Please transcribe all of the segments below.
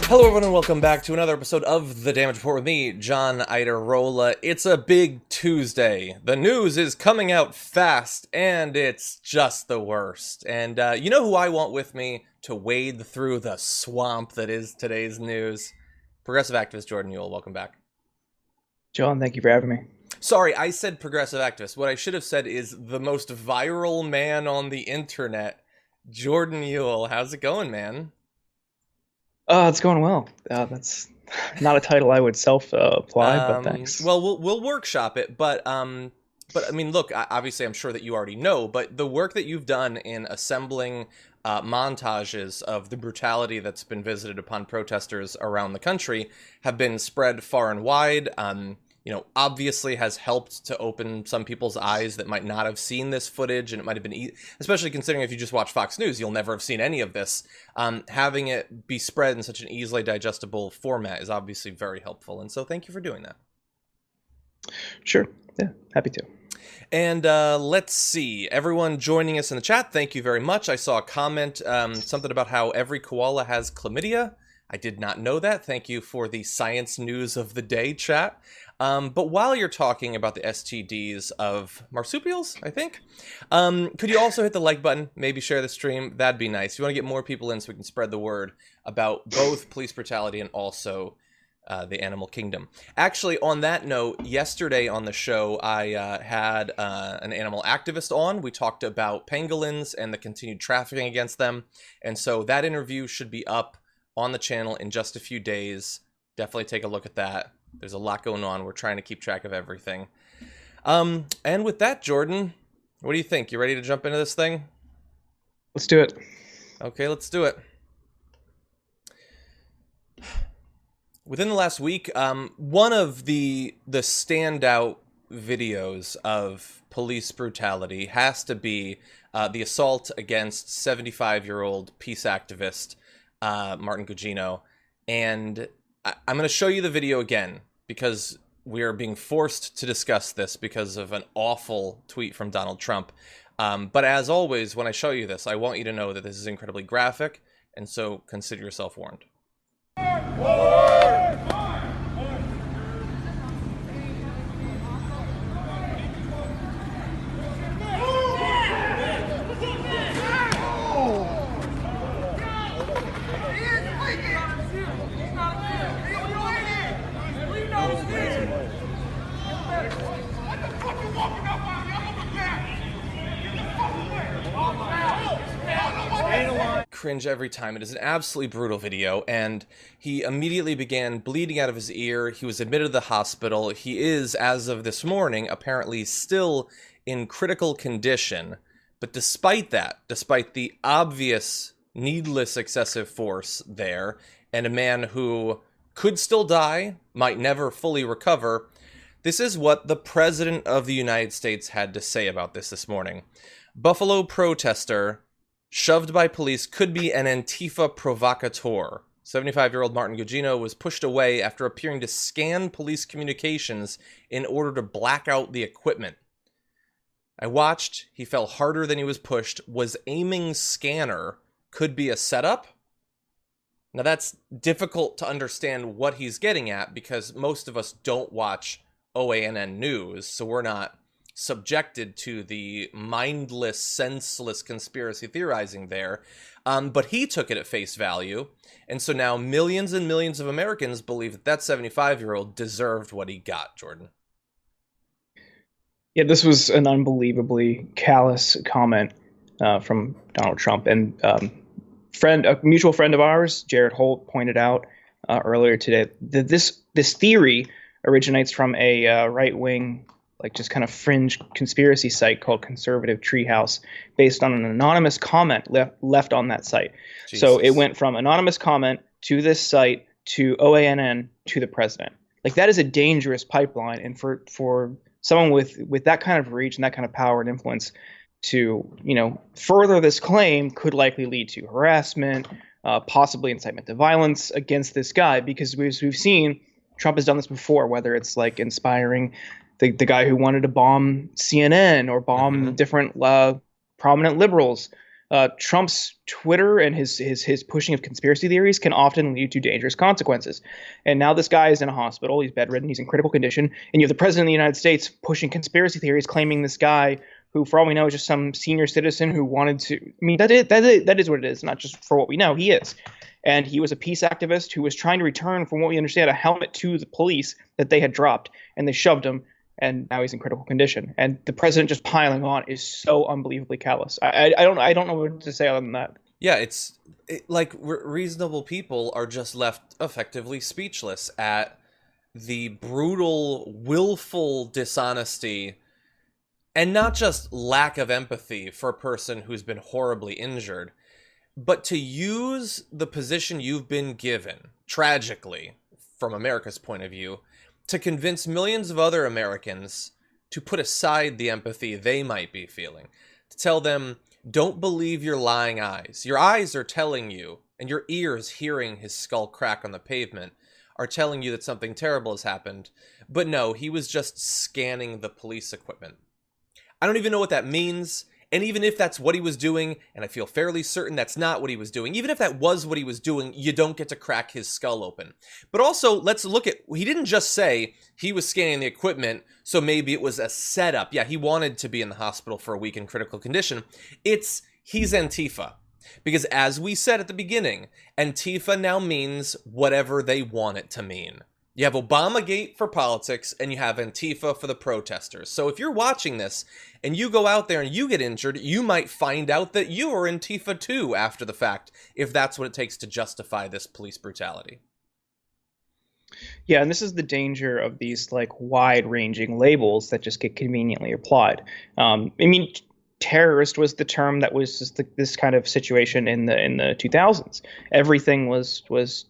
Hello everyone and welcome back to another episode of The Damage Report with me, John Idarola. It's a big Tuesday. The news is coming out fast and it's just the worst. And you know who I want with me to wade through the swamp that is today's news? Progressive activist Jordan Ewell, welcome back. John, thank you for having me. Sorry, I said progressive activist. What I should have said is the most viral man on the internet, Jordan Ewell. How's it going, man? It's going well. That's not a title I would self-apply, but thanks. Well, we'll workshop it, but I mean, look, obviously I'm sure that you already know, but the work that you've done in assembling montages of the brutality that's been visited upon protesters around the country have been spread far and wide. Obviously has helped to open some people's eyes that might not have seen this footage, and it might have been, especially considering if you just watch Fox News, you'll never have seen any of this. Having it be spread in such an easily digestible format is obviously very helpful, and so thank you for doing that. Sure. Yeah, happy to. And let's see, everyone joining us in the chat, thank you very much. I saw a comment, something about how every koala has chlamydia. I did not know that. Thank you for the science news of the day, chat. But while you're talking about the STDs of marsupials, I think, could you also hit the like button, maybe share the stream? That'd be nice. We want to get more people in so we can spread the word about both police brutality and also the animal kingdom. Actually, on that note, yesterday on the show, I had an animal activist on. We talked about pangolins and the continued trafficking against them. And so that interview should be up on the channel in just a few days. Definitely take a look at that. There's a lot going on. We're trying to keep track of everything. And with that, Jordan, what do you think? You ready to jump into this thing? Let's do it. Okay, let's do it. Within the last week, one of the standout videos of police brutality has to be the assault against 75-year-old peace activist Martin Gugino. And I'm going to show you the video again because we are being forced to discuss this because of an awful tweet from Donald Trump. But as always, when I show you this, I want you to know that this is incredibly graphic, and so consider yourself warned. Cringe every time. It is an absolutely brutal video, and he immediately began bleeding out of his ear. He was admitted to the hospital. He is, as of this morning, apparently still in critical condition. But despite that, despite the obvious, needless excessive force there, and a man who could still die, might never fully recover, this is what the President of the United States had to say about this morning. Buffalo protester shoved by police could be an Antifa provocateur. 75-year-old Martin Gugino was pushed away after appearing to scan police communications in order to black out the equipment. I watched. He fell harder than he was pushed. Was aiming scanner. Could be a setup. Now that's difficult to understand what he's getting at because most of us don't watch OANN news, so we're not subjected to the mindless, senseless conspiracy theorizing there. But he took it at face value. And so now millions and millions of Americans believe that that 75-year-old deserved what he got, Jordan. Yeah, this was an unbelievably callous comment from Donald Trump. And a mutual friend of ours, Jared Holt, pointed out earlier today that this theory originates from a right-wing, like just kind of fringe conspiracy site called Conservative Treehouse, based on an anonymous comment left on that site. Jesus. So it went from anonymous comment to this site to OANN to the president. Like, that is a dangerous pipeline, and for someone with that kind of reach and that kind of power and influence to, further this claim could likely lead to harassment, possibly incitement to violence against this guy, because we've seen Trump has done this before, whether it's like inspiring the guy who wanted to bomb CNN or bomb different prominent liberals Trump's Twitter and his pushing of conspiracy theories can often lead to dangerous consequences. And now this guy is in a hospital. He's bedridden. He's in critical condition. And you have the president of the United States pushing conspiracy theories, claiming this guy, who for all we know is just some senior citizen who wanted to. I mean, that is what it is. Not just for what we know. He is. And he was a peace activist who was trying to return, from what we understand, a helmet to the police that they had dropped, and they shoved him, and now he's in critical condition. And the president just piling on is so unbelievably callous. I don't know what to say other than that. Yeah, reasonable people are just left effectively speechless at the brutal, willful dishonesty, and not just lack of empathy for a person who's been horribly injured, but to use the position you've been given, tragically, from America's point of view, to convince millions of other Americans to put aside the empathy they might be feeling. To tell them, don't believe your lying eyes. Your eyes are telling you, and your ears hearing his skull crack on the pavement, are telling you that something terrible has happened. But no, he was just scanning the police equipment. I don't even know what that means. And even if that's what he was doing, and I feel fairly certain that's not what he was doing, even if that was what he was doing, you don't get to crack his skull open. But also, let's look at, he didn't just say he was scanning the equipment, so maybe it was a setup. Yeah, he wanted to be in the hospital for a week in critical condition. He's Antifa. Because as we said at the beginning, Antifa now means whatever they want it to mean. You have Obamagate for politics, and you have Antifa for the protesters. So if you're watching this, and you go out there and you get injured, you might find out that you are Antifa too after the fact, if that's what it takes to justify this police brutality. Yeah, and this is the danger of these wide-ranging labels that just get conveniently applied. Terrorist was the term that was just this kind of situation in the 2000s. Everything was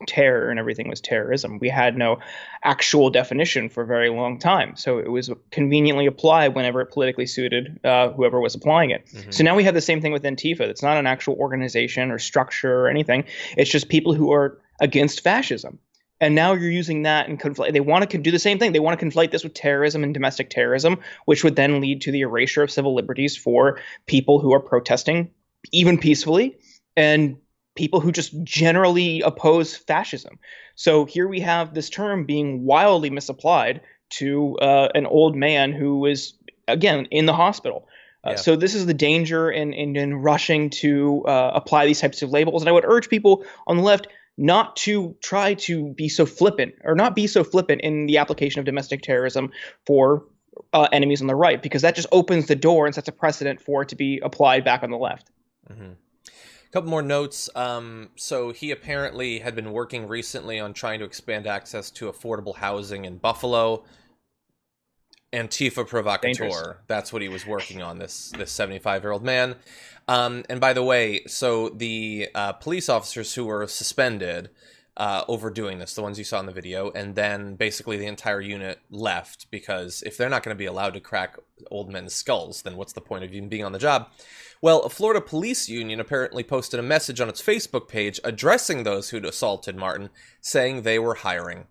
terror and everything was terrorism. We had no actual definition for a very long time, so it was conveniently applied whenever it politically suited whoever was applying it. Mm-hmm. So now we have the same thing with Antifa. It's not an actual organization or structure or anything. It's just people who are against fascism. And now you're using that and conflate. They want to do the same thing. They want to conflate this with terrorism and domestic terrorism, which would then lead to the erasure of civil liberties for people who are protesting, even peacefully, and people who just generally oppose fascism. So here we have this term being wildly misapplied to an old man who is, again, in the hospital. Yeah. So this is the danger in rushing to apply these types of labels. And I would urge people on the left not to try to be so flippant, or not be so flippant in the application of domestic terrorism for enemies on the right, because that just opens the door and sets a precedent for it to be applied back on the left. Mm-hmm. A couple more notes. So he apparently had been working recently on trying to expand access to affordable housing in Buffalo. Antifa provocateur. Dangerous. That's what he was working on, this 75-year-old man. And by the way, so the police officers who were suspended over doing this, the ones you saw in the video, and then basically the entire unit left, because if they're not going to be allowed to crack old men's skulls, then what's the point of even being on the job? Well, a Florida police union apparently posted a message on its Facebook page addressing those who'd assaulted Martin, saying they were hiring.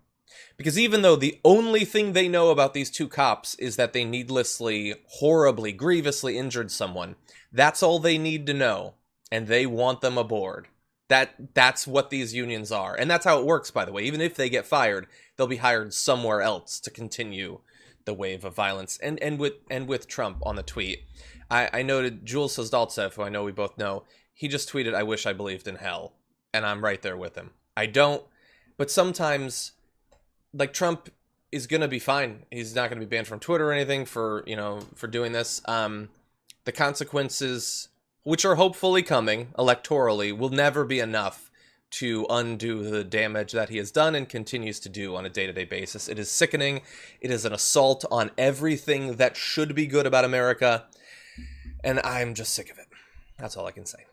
Because even though the only thing they know about these two cops is that they needlessly, horribly, grievously injured someone, that's all they need to know, and they want them aboard. That's what these unions are. And that's how it works, by the way. Even if they get fired, they'll be hired somewhere else to continue the wave of violence. And with Trump on the tweet, I noted Jules Sosdaltsev, who I know we both know, he just tweeted, "I wish I believed in hell." And I'm right there with him. I don't, but sometimes, Trump is going to be fine. He's not going to be banned from Twitter or anything for doing this. The consequences, which are hopefully coming electorally, will never be enough to undo the damage that he has done and continues to do on a day-to-day basis. It is sickening. It is an assault on everything that should be good about America. And I'm just sick of it. That's all I can say.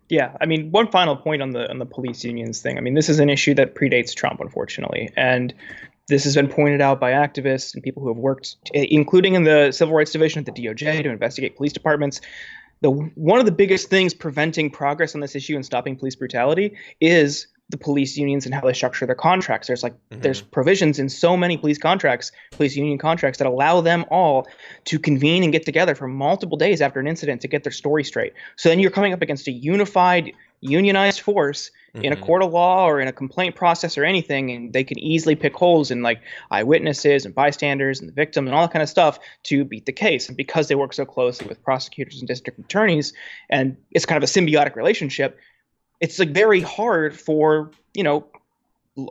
Yeah, one final point on the police unions thing. This is an issue that predates Trump, unfortunately, and this has been pointed out by activists and people who have worked, including in the Civil Rights Division at the DOJ, to investigate police departments. One of the biggest things preventing progress on this issue and stopping police brutality is the police unions and how they structure their contracts. There's provisions in so many police contracts, police union contracts, that allow them all to convene and get together for multiple days after an incident to get their story straight. So then you're coming up against a unified, unionized force in a court of law or in a complaint process or anything, and they can easily pick holes in like eyewitnesses and bystanders and the victim and all that kind of stuff to beat the case. And because they work so closely with prosecutors and district attorneys, and it's kind of a symbiotic relationship, it's like very hard for,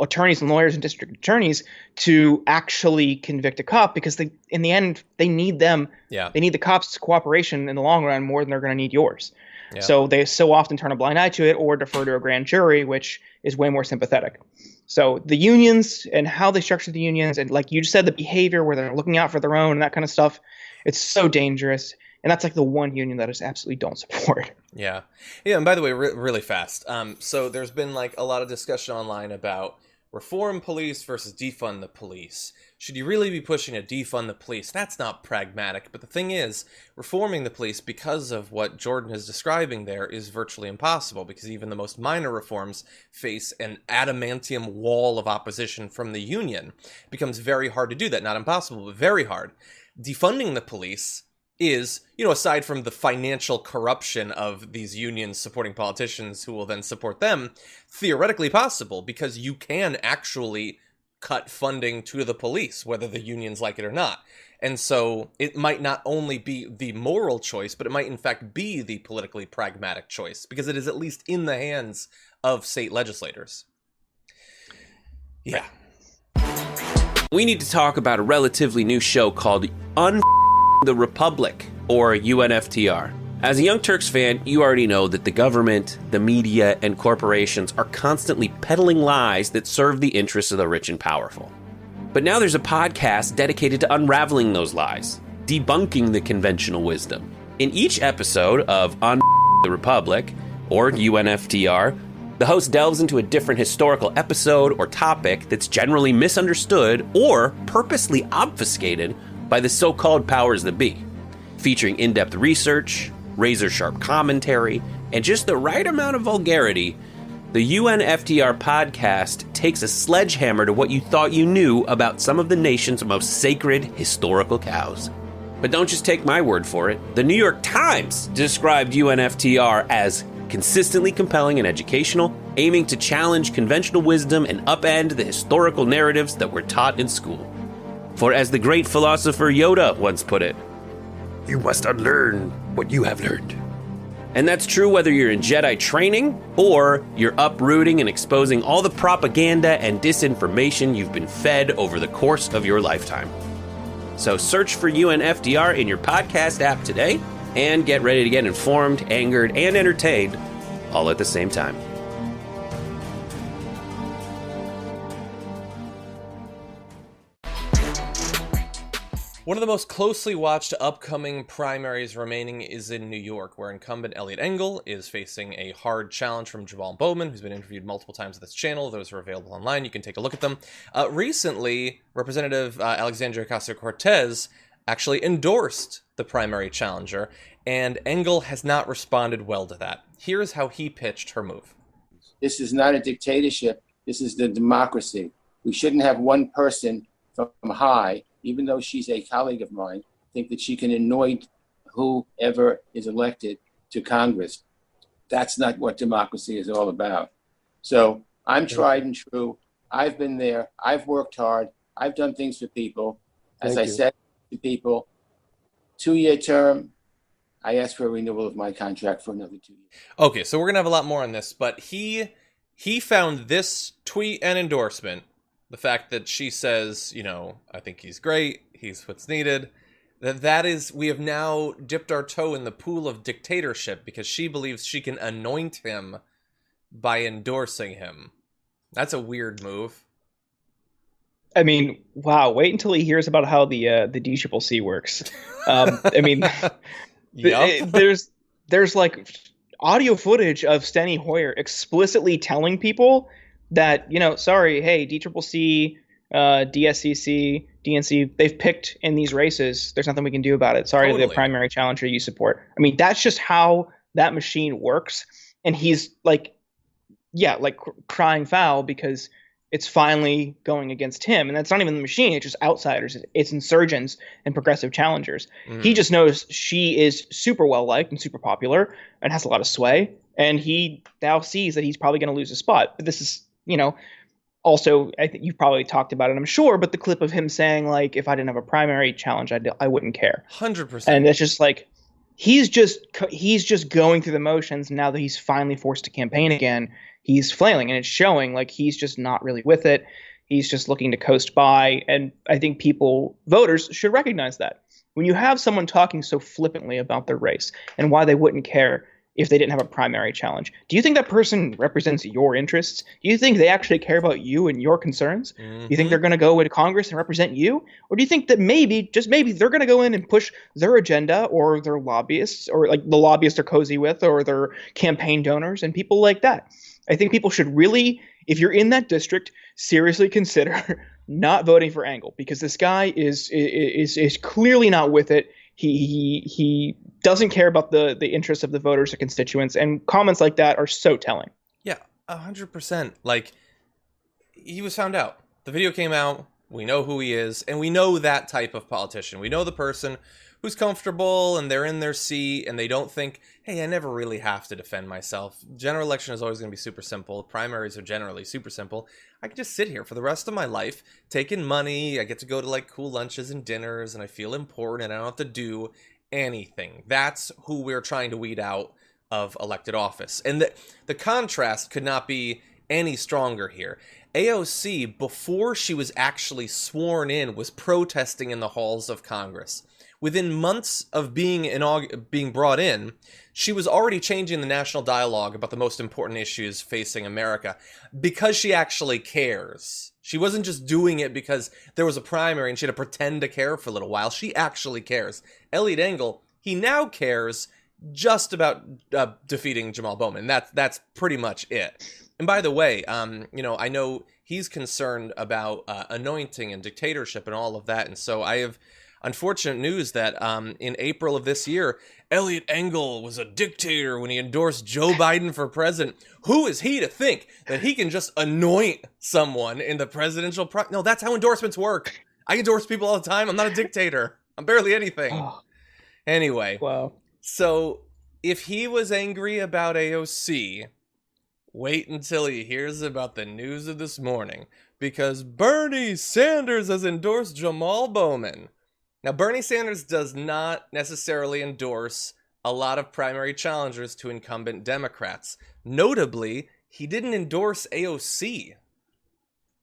attorneys and lawyers and district attorneys to actually convict a cop, because in the end they need them. Yeah. They need the cops' cooperation in the long run more than they're going to need yours. Yeah. So they so often turn a blind eye to it or defer to a grand jury, which is way more sympathetic. So the unions and how they structure the unions, and like you just said, the behavior where they're looking out for their own and that kind of stuff, it's so dangerous. And that's like the one union that I just absolutely don't support. Yeah. Yeah. And by the way, really fast. So there's been like a lot of discussion online about reform police versus defund the police. Should you really be pushing to defund the police? That's not pragmatic. But the thing is, reforming the police, because of what Jordan is describing there, is virtually impossible, because even the most minor reforms face an adamantium wall of opposition from the union. It becomes very hard to do that. Not impossible, but very hard. Defunding the police is, aside from the financial corruption of these unions supporting politicians who will then support them, theoretically possible, because you can actually cut funding to the police, whether the unions like it or not. And so it might not only be the moral choice, but it might in fact be the politically pragmatic choice, because it is at least in the hands of state legislators. Yeah. We need to talk about a relatively new show called the Republic, or UNFTR. As a Young Turks fan, you already know that the government, the media, and corporations are constantly peddling lies that serve the interests of the rich and powerful. But now there's a podcast dedicated to unraveling those lies, debunking the conventional wisdom. In each episode of On the Republic, or UNFTR, the host delves into a different historical episode or topic that's generally misunderstood or purposely obfuscated by the so-called powers that be, featuring in-depth research, razor-sharp commentary, and just the right amount of vulgarity. The UNFTR podcast takes a sledgehammer to what you thought you knew about some of the nation's most sacred historical cows. But don't just take my word for it. The New York Times described UNFTR as consistently compelling and educational, aiming to challenge conventional wisdom and upend the historical narratives that were taught in school. For as the great philosopher Yoda once put it, you must unlearn what you have learned. And that's true whether you're in Jedi training or you're uprooting and exposing all the propaganda and disinformation you've been fed over the course of your lifetime. So search for UNFDR in your podcast app today and get ready to get informed, angered, and entertained all at the same time. One of the most closely watched upcoming primaries remaining is in New York, where incumbent Eliot Engel is facing a hard challenge from Jamaal Bowman, who's been interviewed multiple times on this channel. Those are available online. You can take a look at them. Recently, Representative Alexandria Ocasio-Cortez actually endorsed the primary challenger, and Engel has not responded well to that. Here's how he pitched her move. This is not a dictatorship. This is the democracy. We shouldn't have one person from high, even though she's a colleague of mine, think that she can anoint whoever is elected to Congress. That's not what democracy is all about. So I'm tried and true. I've been there. I've worked hard. I've done things for people. As I said to people, 2-year term, I asked for a renewal of my contract for another 2 years. Okay, so we're going to have a lot more on this, but he found this tweet and endorsement, the fact that she says, I think he's great, he's what's needed, that is, we have now dipped our toe in the pool of dictatorship because she believes she can anoint him by endorsing him. That's a weird move. I mean, wow, wait until he hears about how the DCCC works. I mean, there's like audio footage of Steny Hoyer explicitly telling people that, sorry, hey, DCCC, DSCC, DNC, they've picked in these races. There's nothing we can do about it. Sorry to the primary challenger you support. I mean, that's just how that machine works. And he's like, like crying foul because it's finally going against him. And that's not even the machine. It's just outsiders. It's insurgents and progressive challengers. He just knows she is super well liked and super popular and has a lot of sway. And he now sees that he's probably going to lose a spot. But this is, also, I think you've probably talked about it, I'm sure, but the clip of him saying, like, if I didn't have a primary challenge, I wouldn't care. 100%. And it's just like, he's just going through the motions. Now that he's finally forced to campaign again, he's flailing, and it's showing. Like, he's just not really with it. He's just looking to coast by. And I think voters should recognize that. When you have someone talking so flippantly about their race and why they wouldn't care if they didn't have a primary challenge, do you think that person represents your interests? Do you think they actually care about you and your concerns? Do you think they're going to go into Congress and represent you? Or do you think that maybe, just maybe, they're going to go in and push their agenda, or their lobbyists, or like the lobbyists they're cozy with, or their campaign donors and people like that? I think people should really, if you're in that district, seriously consider not voting for Engel, because this guy is clearly not with it. He doesn't care about the interests of the voters or constituents, and comments like that are so telling. Yeah, 100%. Like, he was found out. The video came out. We know who he is, and we know that type of politician. We know the person who's comfortable and they're in their seat and they don't think, hey, I never really have to defend myself. General election is always going to be super simple. Primaries are generally super simple. I can just sit here for the rest of my life, taking money. I get to go to like cool lunches and dinners, and I feel important, and I don't have to do anything. That's who we're trying to weed out of elected office. And the contrast could not be any stronger here. AOC, before she was actually sworn in, was protesting in the halls of Congress. Within months of being brought in, she was already changing the national dialogue about the most important issues facing America because she actually cares. She wasn't just doing it because there was a primary and she had to pretend to care for a little while. She actually cares. Eliot Engel, he now cares just about defeating Jamaal Bowman. That's pretty much it. And by the way, I know he's concerned about anointing and dictatorship and all of that. And so I have unfortunate news that in April of this year, Eliot Engel was a dictator when he endorsed Joe Biden for president. Who is he to think that he can just anoint someone in the presidential No, that's how endorsements work. I endorse people all the time. I'm not a dictator. I'm barely anything. Oh. Anyway. Wow. So if he was angry about AOC, wait until he hears about the news of this morning, because Bernie Sanders has endorsed Jamaal Bowman. Now, Bernie Sanders does not necessarily endorse a lot of primary challengers to incumbent Democrats. Notably, he didn't endorse AOC,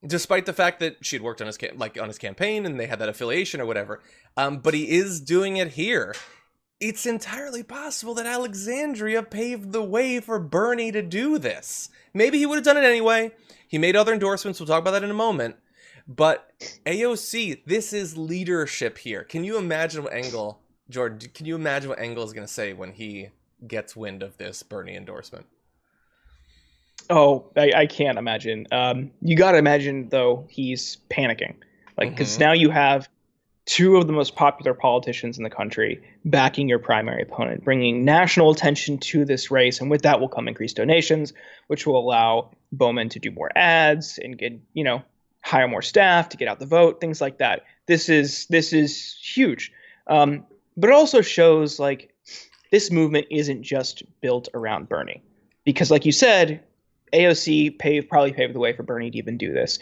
despite the fact that she had worked on his campaign and they had that affiliation or whatever. But he is doing it here. It's entirely possible that Alexandria paved the way for Bernie to do this. Maybe he would have done it anyway. He made other endorsements. We'll talk about that in a moment. But AOC, this is leadership here. Can you imagine what Engel, Jordan, can you imagine what Engel is going to say when he gets wind of this Bernie endorsement? Oh, I can't imagine. You got to imagine, though, he's panicking. Because now you have two of the most popular politicians in the country backing your primary opponent, bringing national attention to this race. And with that will come increased donations, which will allow Bowman to do more ads and get, hire more staff to get out the vote, things like that. This is huge. But it also shows this movement isn't just built around Bernie, because like you said, AOC probably paved the way for Bernie to even do this.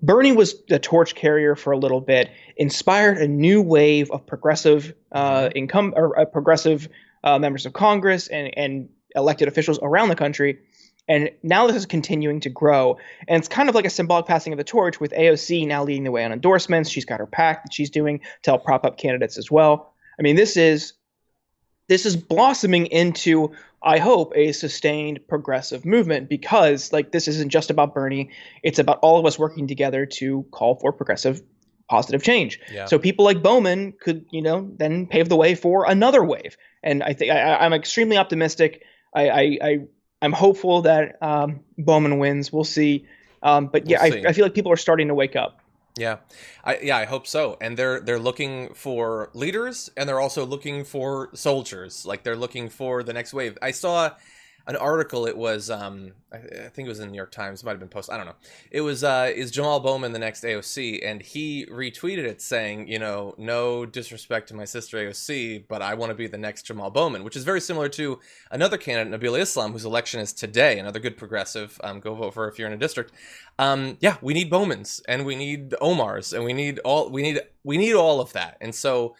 Bernie was the torch carrier for a little bit, inspired a new wave of progressive progressive members of Congress and elected officials around the country. And now this is continuing to grow. And it's kind of like a symbolic passing of the torch, with AOC now leading the way on endorsements. She's got her PAC that she's doing to help prop up candidates as well. I mean, this is blossoming into, I hope, a sustained progressive movement, because this isn't just about Bernie. It's about all of us working together to call for progressive, positive change. Yeah. So people like Bowman could, then pave the way for another wave. And I think I'm extremely optimistic. I'm hopeful that Bowman wins. We'll see. But yeah, we'll see. I feel like people are starting to wake up. Yeah, I hope so. And they're looking for leaders, and they're also looking for soldiers. They're looking for the next wave. I saw an article. It was I think it was in the New York Times, might have been Post, I don't know. It was is Jamaal Bowman the next AOC, and he retweeted it saying, you know, no disrespect to my sister AOC, but I want to be the next Jamaal Bowman, which is very similar to another candidate, Nabila Islam, whose election is today, another good progressive. Go vote for her if you're in a district. Yeah, we need Bowmans, and we need Omars, and we need all of that. And so,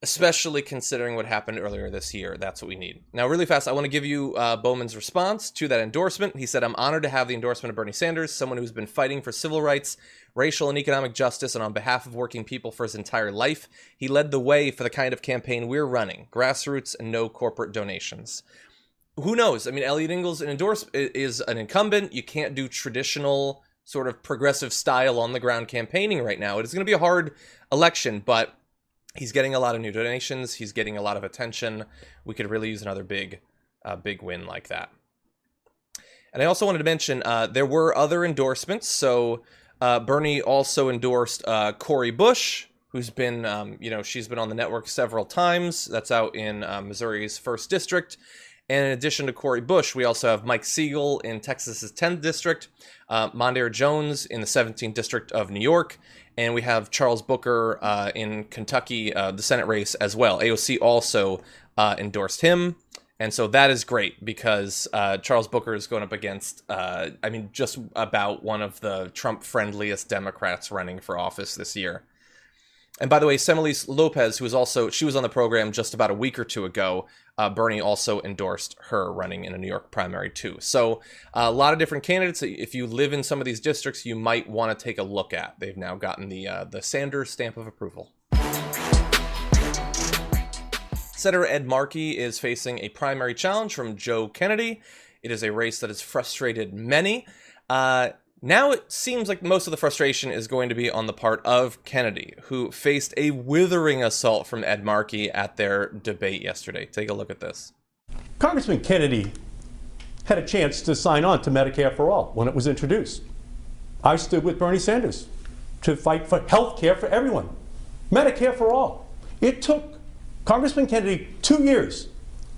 especially considering what happened earlier this year, that's what we need. Now, really fast, I want to give you Bowman's response to that endorsement. He said, "I'm honored to have the endorsement of Bernie Sanders, someone who's been fighting for civil rights, racial and economic justice, and on behalf of working people for his entire life. He led the way for the kind of campaign we're running, grassroots and no corporate donations." Who knows? I mean, Eliot Engel's is an incumbent. You can't do traditional sort of progressive style on the ground campaigning right now. It is going to be a hard election, but he's getting a lot of new donations. He's getting a lot of attention. We could really use another big win like that. And I also wanted to mention there were other endorsements. So Bernie also endorsed Cori Bush, who's been, she's been on the network several times. That's out in Missouri's 1st District. And in addition to Cori Bush, we also have Mike Siegel in Texas's 10th District, Mondaire Jones in the 17th District of New York, and we have Charles Booker in Kentucky, the Senate race as well. AOC also endorsed him, and so that is great because Charles Booker is going up against, just about one of the Trump-friendliest Democrats running for office this year. And by the way, Semelise Lopez, she was on the program just about a week or two ago. Bernie also endorsed her running in a New York primary too. So a lot of different candidates. If you live in some of these districts, you might want to take a look at. They've now gotten the Sanders stamp of approval. Senator Ed Markey is facing a primary challenge from Joe Kennedy. It is a race that has frustrated many. Now it seems like most of the frustration is going to be on the part of Kennedy, who faced a withering assault from Ed Markey at their debate yesterday. Take a look at this. Congressman Kennedy had a chance to sign on to Medicare for All when it was introduced. I stood with Bernie Sanders to fight for health care for everyone. Medicare for All. It took Congressman Kennedy 2 years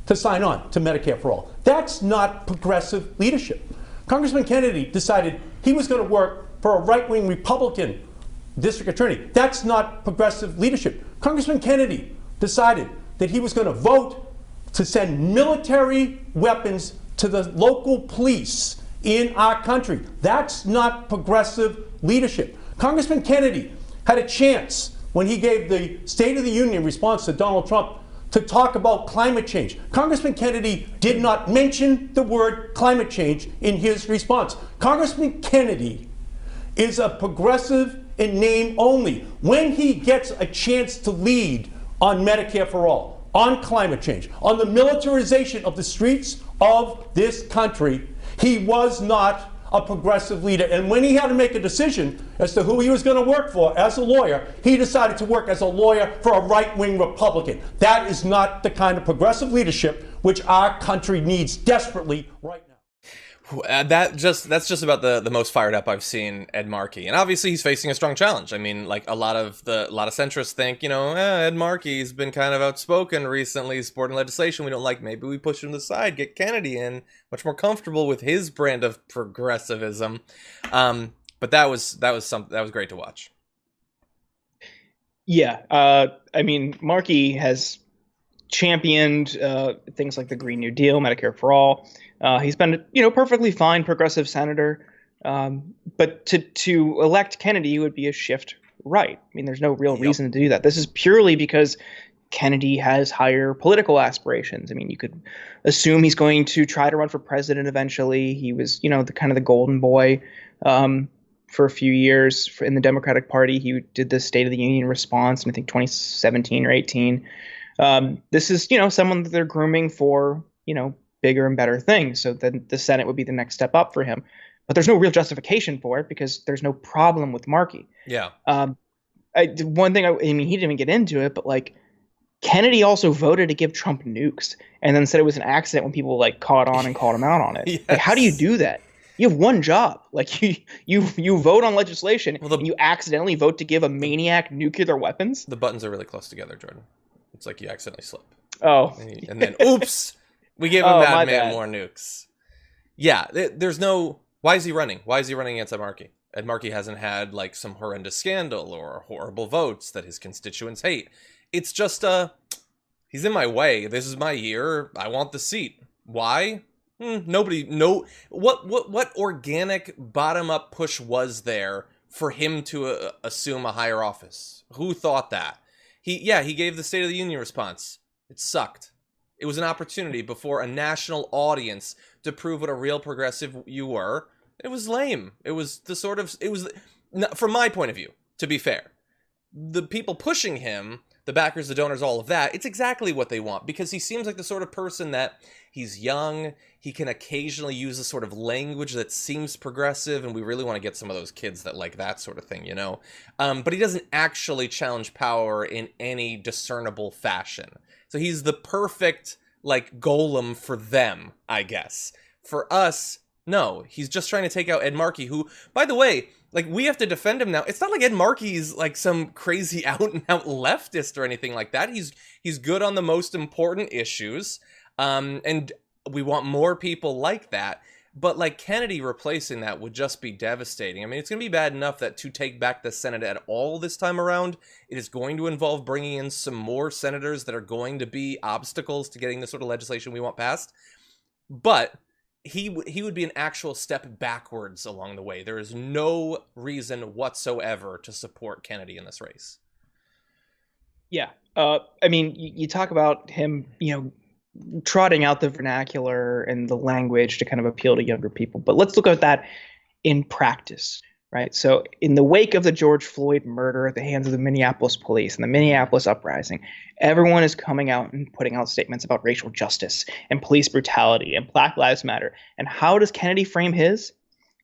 to sign on to Medicare for All. That's not progressive leadership. Congressman Kennedy decided he was going to work for a right-wing Republican district attorney. That's not progressive leadership. Congressman Kennedy decided that he was going to vote to send military weapons to the local police in our country. That's not progressive leadership. Congressman Kennedy had a chance when he gave the State of the Union response to Donald Trump to talk about climate change. Congressman Kennedy did not mention the word climate change in his response. Congressman Kennedy is a progressive in name only. When he gets a chance to lead on Medicare for All, on climate change, on the militarization of the streets of this country, he was not a progressive leader. And when he had to make a decision as to who he was going to work for as a lawyer, he decided to work as a lawyer for a right-wing Republican. That is not the kind of progressive leadership which our country needs desperately right now. That's just about the most fired up I've seen Ed Markey, and obviously he's facing a strong challenge. I mean, like a lot of centrists think, Ed Markey's been kind of outspoken recently, supporting legislation we don't like. Maybe we push him to the side, get Kennedy in, much more comfortable with his brand of progressivism. But that was great to watch. Yeah, Markey has championed things like the Green New Deal, Medicare for All. He's been, perfectly fine progressive senator. But to elect Kennedy would be a shift right. I mean, there's no real reason to do that. This is purely because Kennedy has higher political aspirations. I mean, you could assume he's going to try to run for president eventually. He was, the golden boy for a few years in the Democratic Party. He did the State of the Union response in, I think, 2017 or 18. This is, someone that they're grooming for, bigger and better things. So then the Senate would be the next step up for him. But there's no real justification for it because there's no problem with Markey. Yeah. One thing, he didn't even get into it, but Kennedy also voted to give Trump nukes and then said it was an accident when people caught on and called him out on it. Yes. How do you do that? You have one job. You vote on legislation and you accidentally vote to give a maniac nuclear weapons. The buttons are really close together, Jordan. It's like you accidentally slip. Oh. And then, oops. We gave a my madman bad. more nukes. Yeah, there's no... Why is he running? Why is he running against Ed Markey? Ed Markey hasn't had, like, some horrendous scandal or horrible votes that his constituents hate. It's just, he's in my way. This is my year. I want the seat. Why? Nobody... No... What organic bottom-up push was there for him to assume a higher office? Who thought that? He gave the State of the Union response. It sucked. It was an opportunity before a national audience to prove what a real progressive you were. It was lame. It was from my point of view, to be fair. The people pushing him, the backers, the donors, all of that, it's exactly what they want, because he seems like the sort of person that he's young, he can occasionally use a sort of language that seems progressive, and we really want to get some of those kids that like that sort of thing, you know? But he doesn't actually challenge power in any discernible fashion. So he's the perfect, like, golem for them, I guess. For us, no. He's just trying to take out Ed Markey, who, by the way, like, we have to defend him now. It's not like Ed Markey's, like, some crazy out-and-out leftist or anything like that. He's good on the most important issues, and we want more people like that. But, like, Kennedy replacing that would just be devastating. I mean, it's going to be bad enough that to take back the Senate at all this time around, it is going to involve bringing in some more senators that are going to be obstacles to getting the sort of legislation we want passed. But he would be an actual step backwards along the way. There is no reason whatsoever to support Kennedy in this race. Yeah. I mean, you talk about him, trotting out the vernacular and the language to kind of appeal to younger people. But let's look at that in practice, right? So in the wake of the George Floyd murder at the hands of the Minneapolis police and the Minneapolis uprising, everyone is coming out and putting out statements about racial justice and police brutality and Black Lives Matter. And how does Kennedy frame his?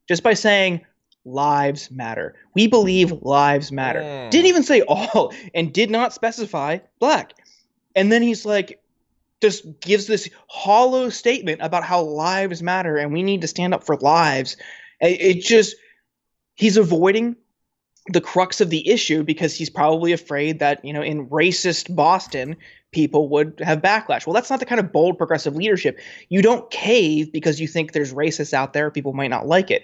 Just by saying, lives matter. We believe lives matter. Didn't even say all, and did not specify Black. And then he's like, just gives this hollow statement about how lives matter and we need to stand up for lives. He's avoiding the crux of the issue because he's probably afraid that, in racist Boston, people would have backlash. Well, that's not the kind of bold progressive leadership. You don't cave because you think there's racists out there, people might not like it.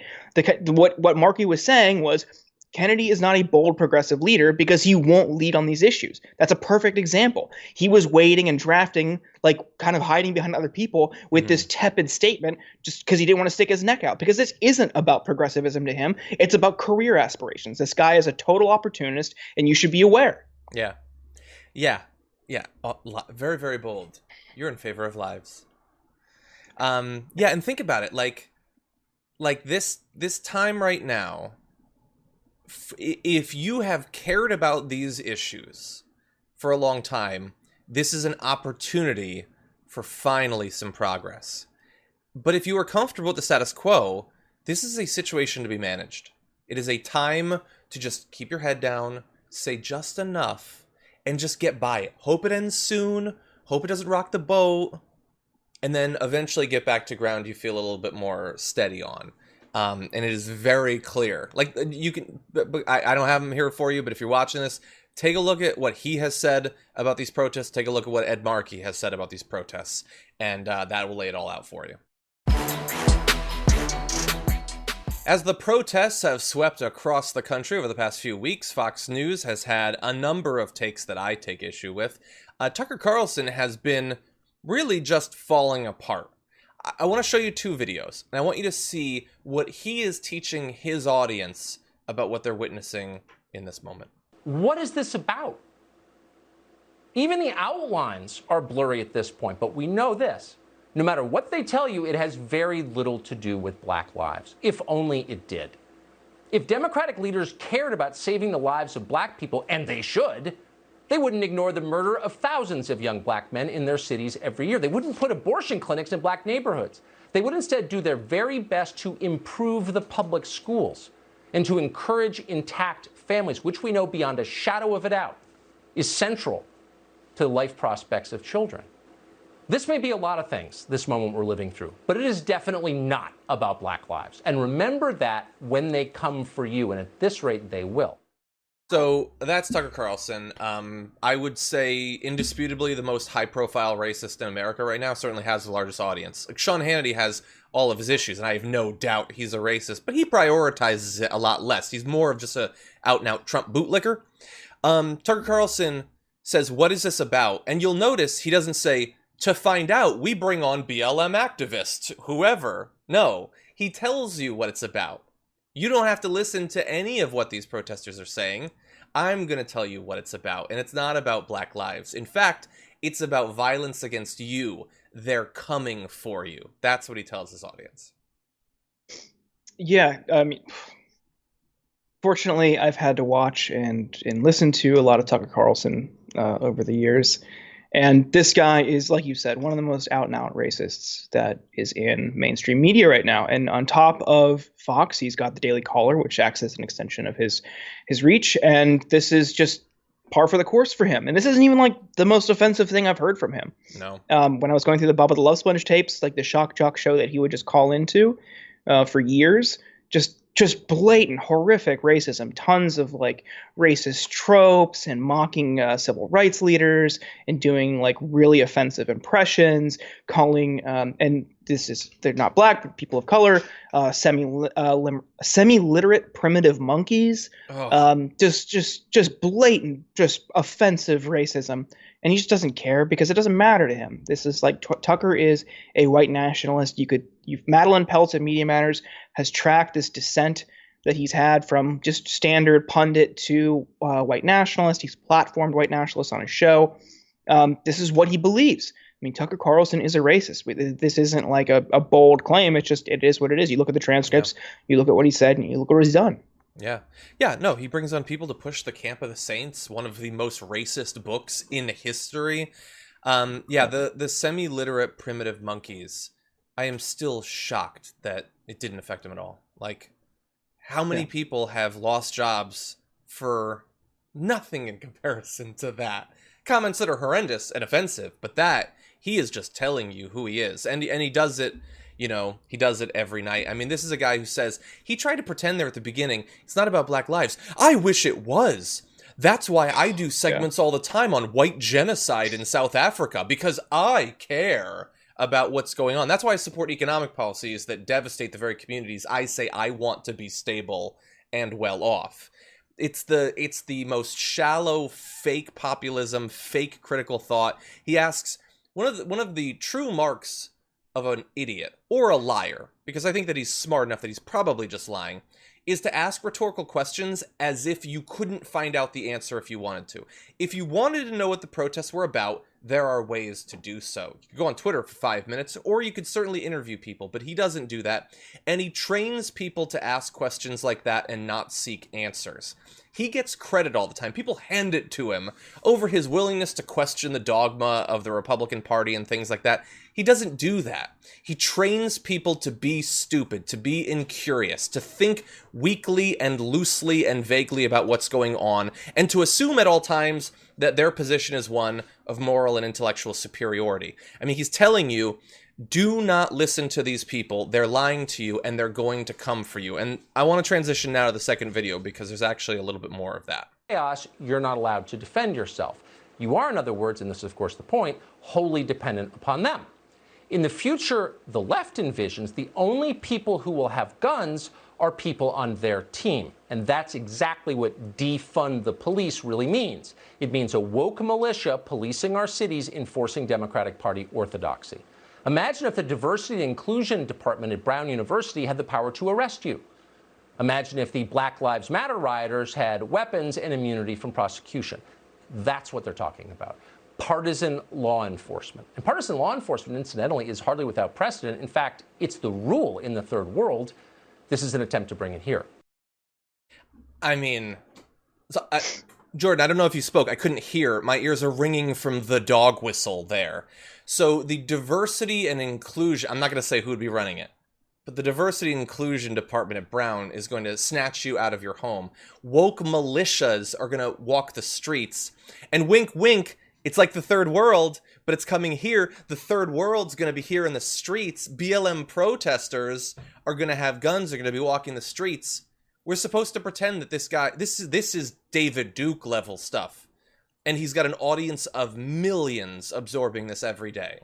What Markey was saying was, Kennedy is not a bold progressive leader because he won't lead on these issues. That's a perfect example. He was waiting and drafting, like kind of hiding behind other people with this tepid statement just because he didn't want to stick his neck out. Because this isn't about progressivism to him. It's about career aspirations. This guy is a total opportunist and you should be aware. Yeah. Very, very bold. You're in favor of lives. And think about it. Like this time right now, if you have cared about these issues for a long time, this is an opportunity for finally some progress. But if you are comfortable with the status quo, this is a situation to be managed. It is a time to just keep your head down, say just enough, and just get by it. Hope it ends soon, hope it doesn't rock the boat, and then eventually get back to ground you feel a little bit more steady on. And it is very clear. Like, you can, I don't have him here for you, but if you're watching this, take a look at what he has said about these protests. Take a look at what Ed Markey has said about these protests, and that will lay it all out for you. As the protests have swept across the country over the past few weeks, Fox News has had a number of takes that I take issue with. Tucker Carlson has been really just falling apart. I want to show you two videos, and I want you to see what he is teaching his audience about what they're witnessing in this moment. What is this about? Even the outlines are blurry at this point, but we know this. No matter what they tell you, it has very little to do with Black lives, if only it did. If Democratic leaders cared about saving the lives of Black people, and they should, they wouldn't ignore the murder of thousands of young Black men in their cities every year. They wouldn't put abortion clinics in Black neighborhoods. They would instead do their very best to improve the public schools and to encourage intact families, which we know beyond a shadow of a doubt is central to the life prospects of children. This may be a lot of things, this moment we're living through, but it is definitely not about Black lives. And remember that when they come for you, and at this rate, they will. So that's Tucker Carlson. I would say indisputably the most high-profile racist in America right now. Certainly has the largest audience. Like Sean Hannity has all of his issues, and I have no doubt he's a racist, but he prioritizes it a lot less. He's more of just a out-and-out Trump bootlicker. Tucker Carlson says, "What is this about?" And you'll notice he doesn't say, "To find out, we bring on BLM activists, whoever." No, he tells you what it's about. You don't have to listen to any of what these protesters are saying. I'm going to tell you what it's about. And it's not about Black lives. In fact, it's about violence against you. They're coming for you. That's what he tells his audience. Yeah, I mean, fortunately, I've had to watch and listen to a lot of Tucker Carlson over the years. And this guy is, like you said, one of the most out-and-out racists that is in mainstream media right now. And on top of Fox, he's got the Daily Caller, which acts as an extension of his reach. And this is just par for the course for him. And this isn't even like the most offensive thing I've heard from him. No. When I was going through the Bubba the Love Sponge tapes, like the shock jock show that he would just call into for years, just blatant, horrific racism, tons of like racist tropes and mocking civil rights leaders and doing like really offensive impressions, calling and they're not Black, but people of color, semi-literate primitive monkeys, just blatant, just offensive racism. And he just doesn't care because it doesn't matter to him. This is like Tucker is a white nationalist. Madeline Peltz at Media Matters has tracked this descent that he's had from just standard pundit to white nationalist. He's platformed white nationalists on his show. This is what he believes. I mean, Tucker Carlson is a racist. This isn't like a bold claim. It is what it is. You look at the transcripts, you look at what he said, and you look at what he's done. Yeah. Yeah, no, he brings on people to push the Camp of the Saints, one of the most racist books in history. The semi-literate primitive monkeys, I am still shocked that it didn't affect him at all. Like, how many people have lost jobs for nothing in comparison to that? Comments that are horrendous and offensive, but that, he is just telling you who he is. And he does it, he does it every night. I mean, this is a guy who says, he tried to pretend there at the beginning, it's not about Black lives. I wish it was. That's why I do segments all the time on white genocide in South Africa, because I care about what's going on. That's why I support economic policies that devastate the very communities I say I want to be stable and well off. It's the most shallow, fake populism, fake critical thought. He asks, one of the true marks of an idiot or a liar, because I think that he's smart enough that he's probably just lying, is to ask rhetorical questions as if you couldn't find out the answer if you wanted to. If you wanted to know what the protests were about, there are ways to do so. You could go on Twitter for 5 minutes, or you could certainly interview people, but he doesn't do that. And he trains people to ask questions like that and not seek answers. He gets credit all the time. People hand it to him over his willingness to question the dogma of the Republican Party and things like that. He doesn't do that. He trains people to be stupid, to be incurious, to think weakly and loosely and vaguely about what's going on, and to assume at all times that their position is one of moral and intellectual superiority. I mean, he's telling you, do not listen to these people. They're lying to you, and they're going to come for you. And I want to transition now to the second video, because there's actually a little bit more of that. Chaos, you're not allowed to defend yourself. You are, in other words, and this is of course the point, wholly dependent upon them. In the future, the left envisions the only people who will have guns are people on their team. And that's exactly what defund the police really means. It means a woke militia policing our cities, enforcing Democratic Party orthodoxy. Imagine if the Diversity and Inclusion Department at Brown University had the power to arrest you. Imagine if the Black Lives Matter rioters had weapons and immunity from prosecution. That's what they're talking about. Partisan law enforcement. And partisan law enforcement, incidentally, is hardly without precedent. In fact, it's the rule in the third world. This is an attempt to bring it here. I mean, Jordan, I don't know if you spoke. I couldn't hear. My ears are ringing from the dog whistle there. So the diversity and inclusion, I'm not going to say who would be running it, but the diversity and inclusion department at Brown is going to snatch you out of your home. Woke militias are going to walk the streets. And wink, wink, it's like the third world, but it's coming here. The third world's going to be here in the streets. BLM protesters are going to have guns. They're going to be walking the streets. We're supposed to pretend that this guy, this is David Duke level stuff. And he's got an audience of millions absorbing this every day.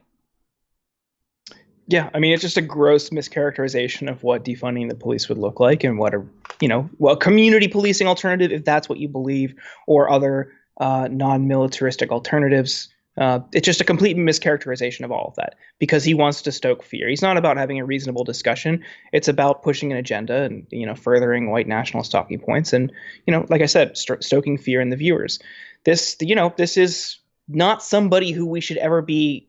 Yeah, I mean, it's just a gross mischaracterization of what defunding the police would look like, and what a community policing alternative, if that's what you believe, or other non-militaristic alternatives. It's just a complete mischaracterization of all of that, because he wants to stoke fear. He's not about having a reasonable discussion. It's about pushing an agenda and, furthering white nationalist talking points. And, like I said, stoking fear in the viewers. This is not somebody who we should ever be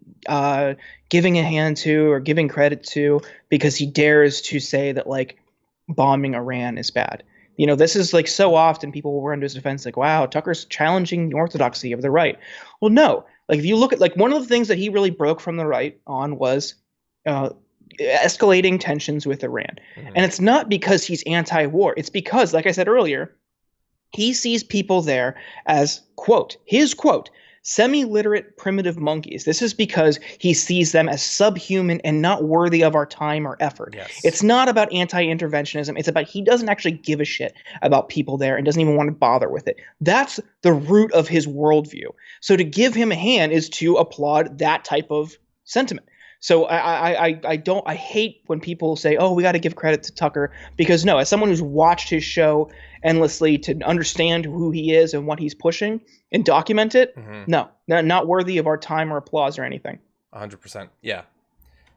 giving a hand to or giving credit to because he dares to say that, like, bombing Iran is bad. This is like so often people will run to his defense like, wow, Tucker's challenging the orthodoxy of the right. Well, no. Like, if you look at, like, one of the things that he really broke from the right on was escalating tensions with Iran. Mm-hmm. And it's not because he's anti-war. It's because, like I said earlier, he sees people there as, quote, semi-literate primitive monkeys. This is because he sees them as subhuman and not worthy of our time or effort. Yes. It's not about anti-interventionism. It's about he doesn't actually give a shit about people there and doesn't even want to bother with it. That's the root of his worldview. So to give him a hand is to applaud that type of sentiment. So I hate when people say, oh, we got to give credit to Tucker, because no, as someone who's watched his show endlessly to understand who he is and what he's pushing and document it, no, not worthy of our time or applause or anything. 100%. Yeah.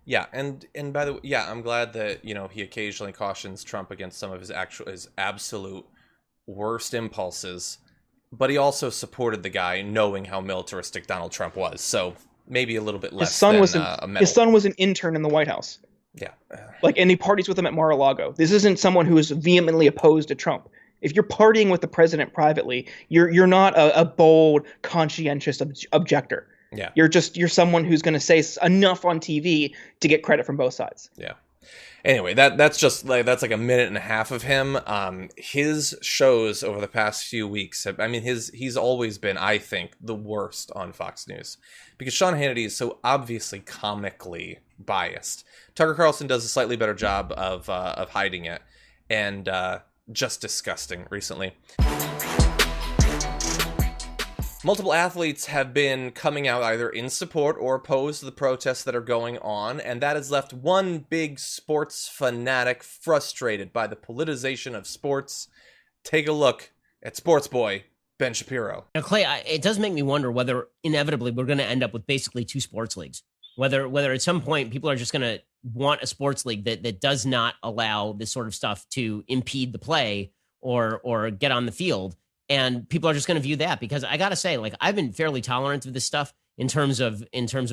Yeah. And by the way, yeah, I'm glad that, he occasionally cautions Trump against some of his absolute worst impulses, but he also supported the guy knowing how militaristic Donald Trump was. So maybe a little bit less his son was an intern in the White House. Yeah. And he parties with him at Mar-a-Lago. This isn't someone who is vehemently opposed to Trump. If you're partying with the president privately, you're not a bold, conscientious objector. Yeah. You're someone who's going to say enough on TV to get credit from both sides. Yeah. Anyway, that's like a minute and a half of him. His shows over the past few weeks he's always been, I think, the worst on Fox News, because Sean Hannity is so obviously comically biased. Tucker Carlson does a slightly better job of hiding it, and just disgusting recently. Multiple athletes have been coming out either in support or opposed to the protests that are going on, and that has left one big sports fanatic frustrated by the politicization of sports. Take a look at sports boy Ben Shapiro. Now, Clay, it does make me wonder whether inevitably we're going to end up with basically two sports leagues. Whether at some point people are just going to want a sports league that does not allow this sort of stuff to impede the play or get on the field. And people are just going to view that, because I got to say, like, I've been fairly tolerant of this stuff in terms of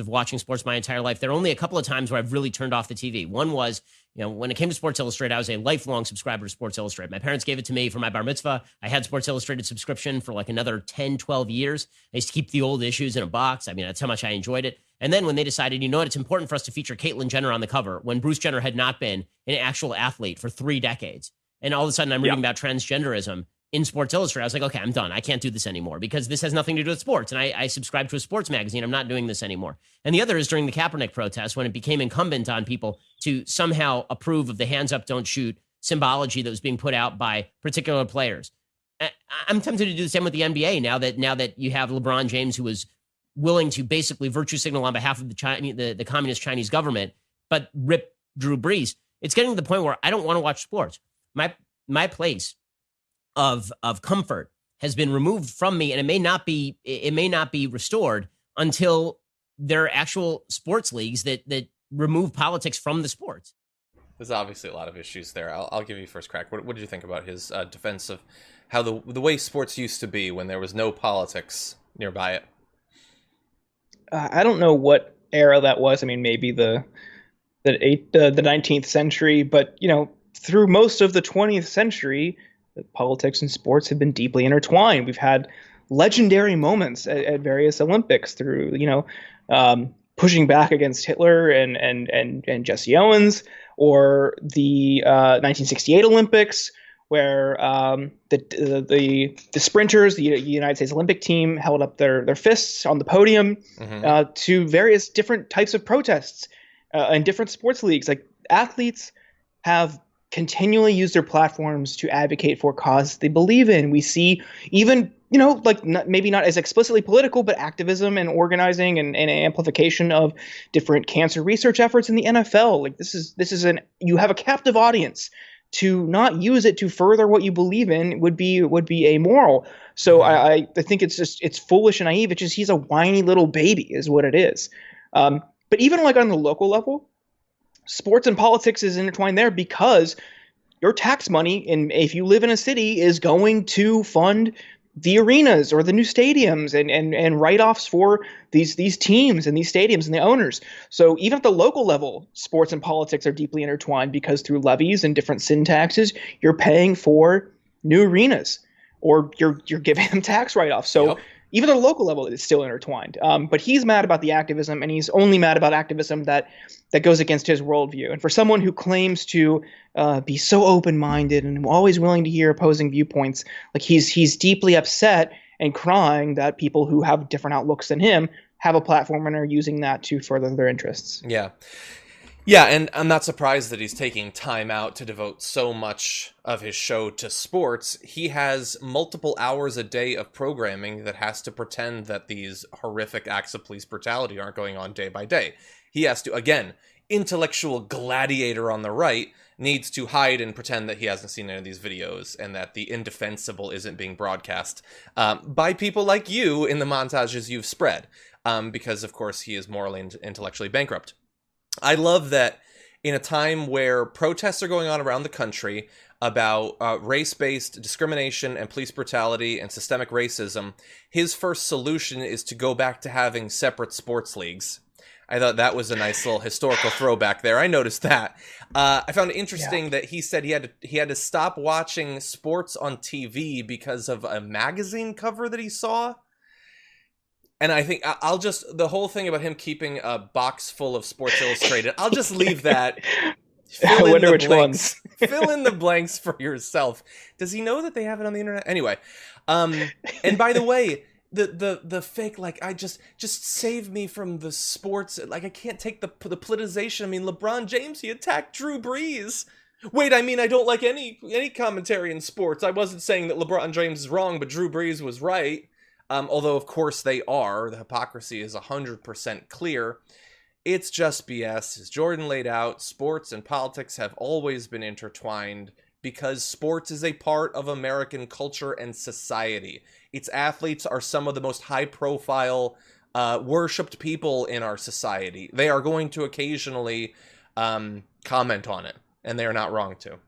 watching sports my entire life. There are only a couple of times where I've really turned off the TV. One was, when it came to Sports Illustrated, I was a lifelong subscriber to Sports Illustrated. My parents gave it to me for my bar mitzvah. I had Sports Illustrated subscription for like another 10, 12 years. I used to keep the old issues in a box. I mean, that's how much I enjoyed it. And then when they decided, it's important for us to feature Caitlyn Jenner on the cover, when Bruce Jenner had not been an actual athlete for 3 decades. And all of a sudden I'm reading about transgenderism in Sports Illustrated. I was like, okay, I'm done. I can't do this anymore, because this has nothing to do with sports. And I subscribe to a sports magazine. I'm not doing this anymore. And the other is during the Kaepernick protest, when it became incumbent on people to somehow approve of the hands up, don't shoot symbology that was being put out by particular players. I'm tempted to do the same with the NBA now that you have LeBron James, who was willing to basically virtue signal on behalf of the communist Chinese government, but rip Drew Brees. It's getting to the point where I don't want to watch sports. My place of comfort has been removed from me, and it may not be restored until there are actual sports leagues that remove politics from the sports. There's obviously a lot of issues there. I'll give you first crack. What did you think about his defense of how the way sports used to be when there was no politics nearby it? I don't know what era that was. I mean, maybe the 19th century, but through most of the 20th century, politics and sports have been deeply intertwined. We've had legendary moments at various Olympics through, pushing back against Hitler and Jesse Owens, or the 1968 Olympics, where the sprinters, the United States Olympic team, held up their fists on the podium to various different types of protests in different sports leagues. Like, athletes have continually use their platforms to advocate for causes they believe in. We see even, like maybe not as explicitly political, but activism and organizing and amplification of different cancer research efforts in the NFL. Like you have a captive audience. To not use it to further what you believe in would be amoral. So I think it's foolish and naive. It's just he's a whiny little baby is what it is. But even like on the local level, sports and politics is intertwined there because your tax money, and if you live in a city, is going to fund the arenas or the new stadiums and write-offs for these teams and these stadiums and the owners. So even at the local level, sports and politics are deeply intertwined because through levies and different sin taxes, you're paying for new arenas or you're giving them tax write-offs. So even at the local level, it's still intertwined. But he's mad about the activism, and he's only mad about activism that goes against his worldview. And for someone who claims to be so open-minded and always willing to hear opposing viewpoints, like he's deeply upset and crying that people who have different outlooks than him have a platform and are using that to further their interests. Yeah, and I'm not surprised that he's taking time out to devote so much of his show to sports. He has multiple hours a day of programming that has to pretend that these horrific acts of police brutality aren't going on day by day. He has to, again, intellectual gladiator on the right, needs to hide and pretend that he hasn't seen any of these videos and that the indefensible isn't being broadcast by people like you in the montages you've spread, because, of course, he is morally and intellectually bankrupt. I love that in a time where protests are going on around the country about race-based discrimination and police brutality and systemic racism, his first solution is to go back to having separate sports leagues. I thought that was a nice little historical throwback there. I noticed that. I found it interesting that he said he had to stop watching sports on TV because of a magazine cover that he saw. And I think the whole thing about him keeping a box full of Sports Illustrated, I'll just leave that. I wonder which ones. Fill in the blanks for yourself. Does he know that they have it on the internet? Anyway, and by the way, the fake, like, I just save me from the sports. Like, I can't take the politicization. I mean, LeBron James, he attacked Drew Brees. Wait, I mean, I don't like any commentary in sports. I wasn't saying that LeBron James is wrong, but Drew Brees was right. Although, of course, they are. The hypocrisy is 100% clear. It's just BS. As Jordan laid out, sports and politics have always been intertwined because sports is a part of American culture and society. Its athletes are some of the most high-profile, worshipped people in our society. They are going to occasionally comment on it, and they are not wrong to.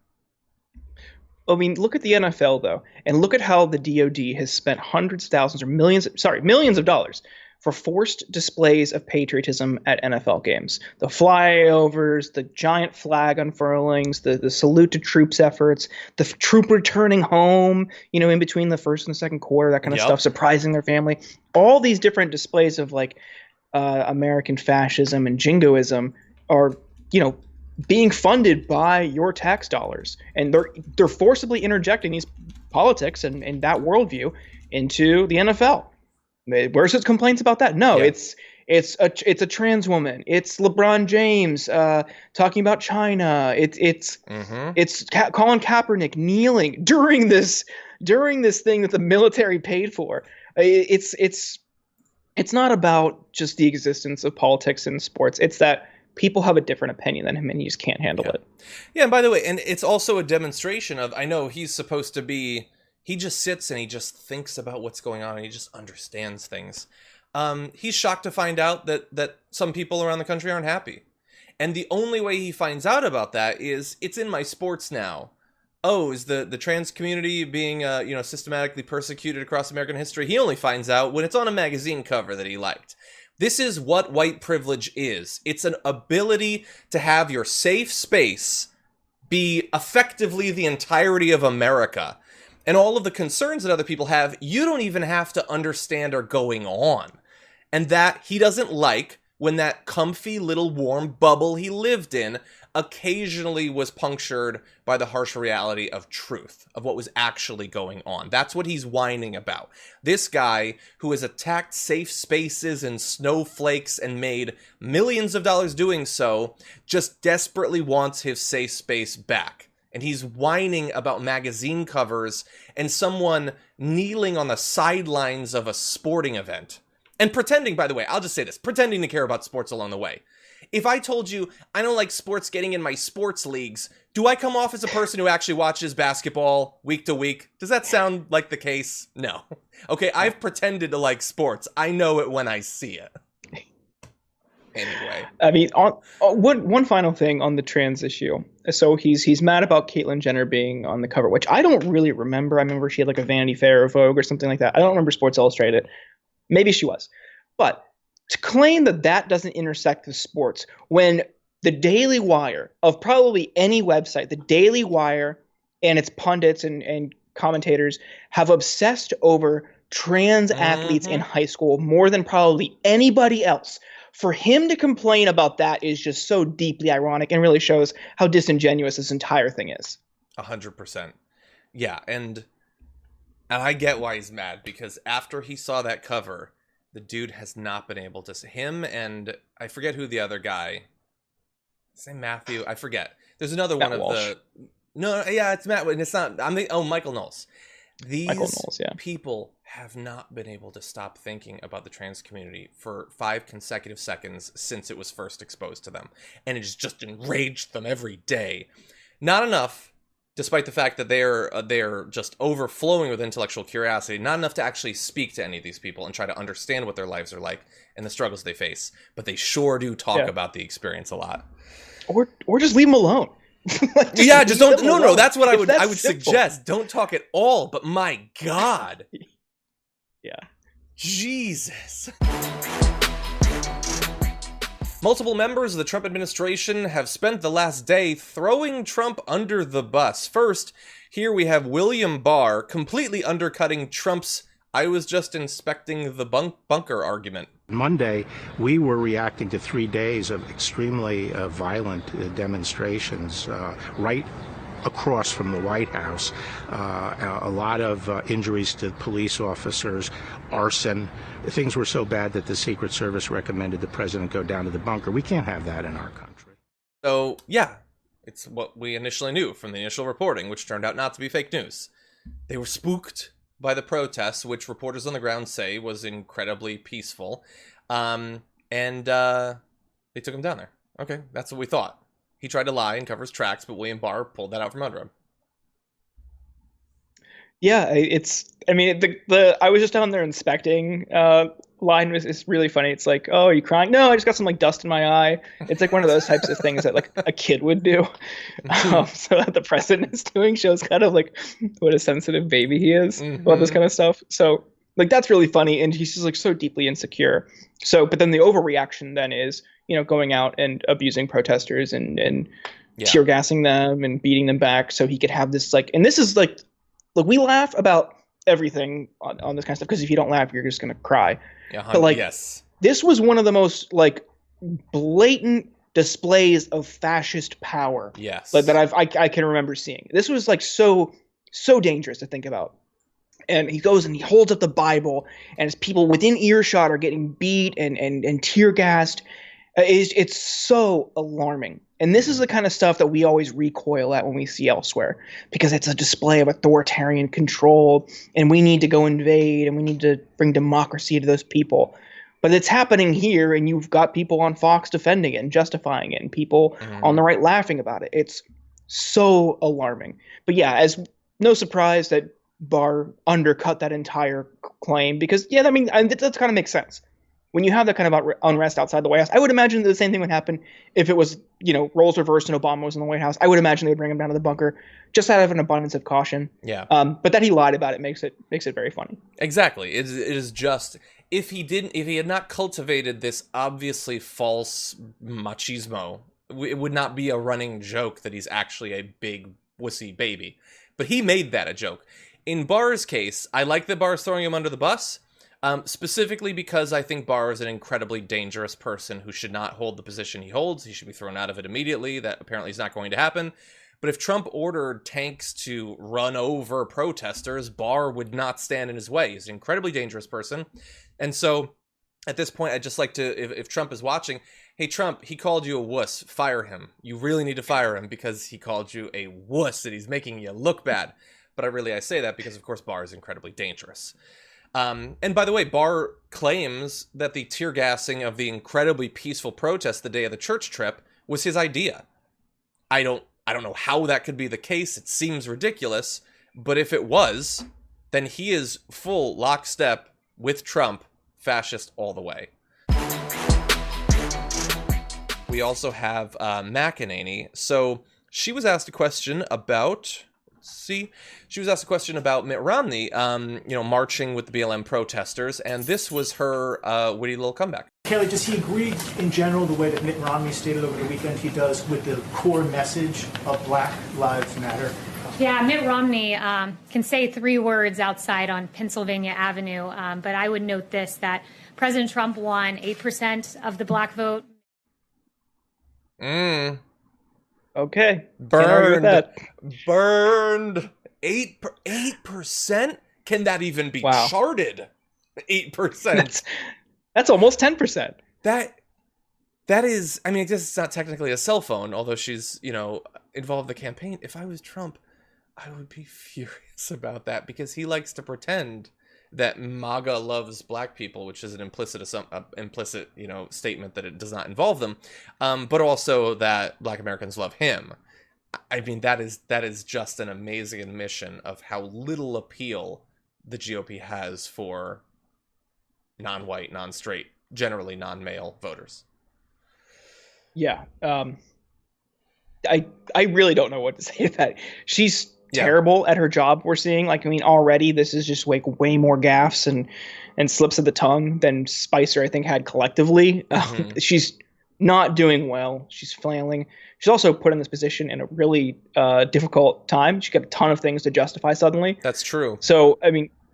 I mean, look at the NFL, though, and look at how the DoD has spent hundreds of thousands or millions of dollars for forced displays of patriotism at NFL games. The flyovers, the giant flag unfurlings, the salute to troops efforts, the troop returning home, in between the first and the second quarter, that kind of stuff, surprising their family. All these different displays of, like, American fascism and jingoism are, being funded by your tax dollars, and they're forcibly interjecting these politics and that worldview into the NFL. Where's his complaints about that? No, it's a trans woman. It's LeBron James talking about China. It's Colin Kaepernick kneeling during this thing that the military paid for. It's not about just the existence of politics in sports. It's that people have a different opinion than him, and you just can't handle it. Yeah, and by the way, and it's also a demonstration of, I know he's supposed to be, he just sits and he just thinks about what's going on and he just understands things. He's shocked to find out that some people around the country aren't happy. And the only way he finds out about that is, it's in my sports now. Oh, is the trans community being systematically persecuted across American history? He only finds out when it's on a magazine cover that he liked. This is what white privilege is. It's an ability to have your safe space be effectively the entirety of America. And all of the concerns that other people have, you don't even have to understand are going on. And that he doesn't like when that comfy little warm bubble he lived in occasionally was punctured by the harsh reality of truth, of what was actually going on. That's what he's whining about. This guy who has attacked safe spaces and snowflakes and made millions of dollars doing so, just desperately wants his safe space back. and he's whining about magazine covers and someone kneeling on the sidelines of a sporting event. And pretending, by the way, I'll just say this, pretending to care about sports along the way. If I told you I don't like sports getting in my sports leagues, do I come off as a person who actually watches basketball week to week? Does that sound like the case? No. Okay, I've pretended to like sports. I know it when I see it. Anyway. I mean, one final thing on the trans issue. So he's mad about Caitlyn Jenner being on the cover, which I don't really remember. I remember she had like a Vanity Fair or Vogue or something like that. I don't remember Sports Illustrated. Maybe she was. But to claim that that doesn't intersect with sports when the Daily Wire, of probably any website, the Daily Wire and its pundits and commentators have obsessed over trans athletes in high school more than probably anybody else. For him to complain about that is just so deeply ironic and really shows how disingenuous this entire thing is. 100%. Yeah, and I get why he's mad, because after he saw that cover, the dude has not been able to see him, and I forget who the other guy. Say Matthew, I forget. There's another Matt one of Walsh. the. No, yeah, it's Matt, and it's not. Michael Knowles. These people have not been able to stop thinking about the trans community for 5 consecutive seconds since it was first exposed to them, and it has just enraged them every day. Not enough, despite the fact that they're just overflowing with intellectual curiosity, not enough to actually speak to any of these people and try to understand what their lives are like and the struggles they face. But they sure do talk about the experience a lot. Or just leave them alone. Just don't. No. That's what I would simple. suggest. Don't talk at all. But my God. Yeah. Jesus. Multiple members of the Trump administration have spent the last day throwing Trump under the bus. First, here we have William Barr completely undercutting Trump's "I was just inspecting the bunker" argument. Monday, we were reacting to 3 days of extremely violent demonstrations right across from the White House. A lot of injuries to police officers, arson. Things were so bad that the Secret Service recommended the president go down to the bunker. We can't have that in our country. So, yeah, it's what we initially knew from the initial reporting, which turned out not to be fake news. They were spooked by the protests, which reporters on the ground say was incredibly peaceful. And they took him down there. Okay, that's what we thought. He tried to lie and cover his tracks, but William Barr pulled that out from under him. Yeah, the I was just down there inspecting line is really funny. It's like, oh, are you crying? No, I just got some like dust in my eye. It's like one of those types of things that like a kid would do. So that the president is doing shows kind of like what a sensitive baby he is about this kind of stuff. So like that's really funny, and he's just like so deeply insecure. So, but then the overreaction then is, going out and abusing protesters and tear gassing them and beating them back so he could have this like, and this is like, look, we laugh about everything on this kind of stuff because if you don't laugh, you're just gonna cry. But like, this was one of the most like blatant displays of fascist power. That I can remember seeing. This was like so dangerous to think about. And he goes and he holds up the Bible, and his people within earshot are getting beat and tear gassed. It's so alarming. And this is the kind of stuff that we always recoil at when we see elsewhere, because it's a display of authoritarian control, and we need to go invade, and we need to bring democracy to those people. But it's happening here, and you've got people on Fox defending it and justifying it, and people on the right laughing about it. It's so alarming. But yeah, as no surprise that Barr undercut that entire claim, because that kind of makes sense. When you have that kind of unrest outside the White House, I would imagine that the same thing would happen if it was, roles reversed and Obama was in the White House. I would imagine they would bring him down to the bunker just out of an abundance of caution. Yeah. But that he lied about it makes it very funny. Exactly. It is just, if he had not cultivated this obviously false machismo, it would not be a running joke that he's actually a big wussy baby. But he made that a joke. In Barr's case, I like that Barr's throwing him under the bus. Specifically because I think Barr is an incredibly dangerous person who should not hold the position he holds. He should be thrown out of it immediately. That apparently is not going to happen. But if Trump ordered tanks to run over protesters, Barr would not stand in his way. He's an incredibly dangerous person. And so at this point, I'd just like to, if Trump is watching, hey, Trump, he called you a wuss. Fire him. You really need to fire him because he called you a wuss and he's making you look bad. But I say that because, of course, Barr is incredibly dangerous. And by the way, Barr claims that the tear gassing of the incredibly peaceful protest the day of the church trip was his idea. I don't know how that could be the case. It seems ridiculous. But if it was, then he is full lockstep with Trump, fascist all the way. We also have McEnany. So she was asked a question about... She was asked a question about Mitt Romney, marching with the BLM protesters, and this was her witty little comeback. Kelly, does he agree in general the way that Mitt Romney stated over the weekend he does with the core message of Black Lives Matter? Yeah, Mitt Romney can say 3 words outside on Pennsylvania Avenue, but I would note this, that President Trump won 8% of the Black vote. Okay. Burned. 8%? Can that even be charted? 8%. That's almost 10%. That is, I guess it's not technically a cell phone, although she's, involved in the campaign. If I was Trump, I would be furious about that because he likes to pretend that MAGA loves black people, which is an implicit, statement that it does not involve them, but also that black Americans love him. That is just an amazing admission of how little appeal the GOP has for non-white, non-straight, generally non-male voters. Yeah. I really don't know what to say to that. She's terrible at her job, we're seeing. Already this is just way more gaffes and slips of the tongue than Spicer, I think, had collectively. She's not doing well. She's flailing. She's also put in this position in a really difficult time. She got a ton of things to justify suddenly. That's true. So,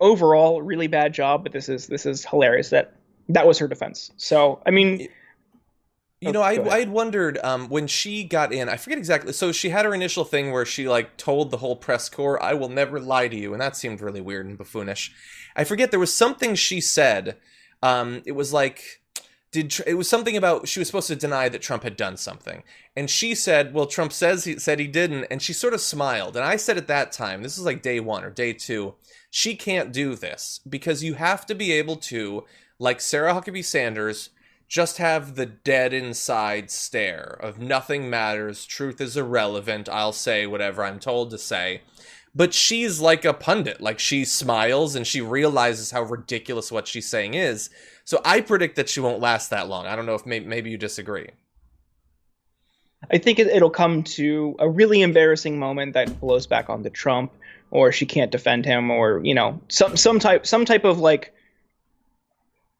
overall, really bad job, but this is hilarious that was her defense. So, I had wondered when she got in, I forget exactly. So she had her initial thing where she told the whole press corps, "I will never lie to you." And that seemed really weird and buffoonish. I forget, there was something she said. It was it was something about, she was supposed to deny that Trump had done something. And she said, well, Trump said he didn't. And she sort of smiled. And I said at that time, this is day 1 or day 2, she can't do this because you have to be able to, like Sarah Huckabee Sanders, just have the dead inside stare of nothing matters, truth is irrelevant, I'll say whatever I'm told to say. But she's like a pundit. She smiles and she realizes how ridiculous what she's saying is. So I predict that she won't last that long. I don't know if maybe you disagree. I think it'll come to a really embarrassing moment that blows back onto Trump, or she can't defend him, or some type of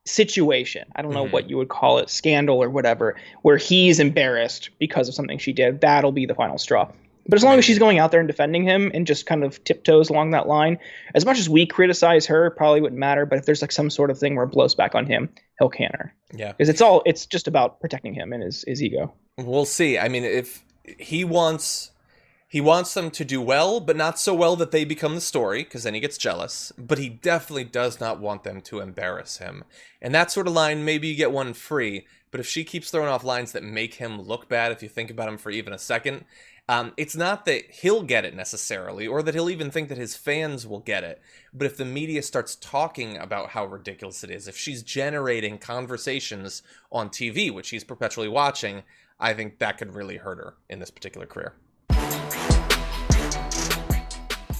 situation. I don't know what you would call it, scandal or whatever, where he's embarrassed because of something she did. That'll be the final straw. But as long as she's going out there and defending him and just kind of tiptoes along that line, as much as we criticize her, it probably wouldn't matter. But if there's some sort of thing where it blows back on him, he'll can her. Yeah. Because it's just about protecting him and his ego. We'll see. If he wants them to do well, but not so well that they become the story, because then he gets jealous. But he definitely does not want them to embarrass him. And that sort of line, maybe you get one free. But if she keeps throwing off lines that make him look bad, if you think about him for even a second, it's not that he'll get it necessarily, or that he'll even think that his fans will get it. But if the media starts talking about how ridiculous it is, if she's generating conversations on TV, which he's perpetually watching, I think that could really hurt her in this particular career.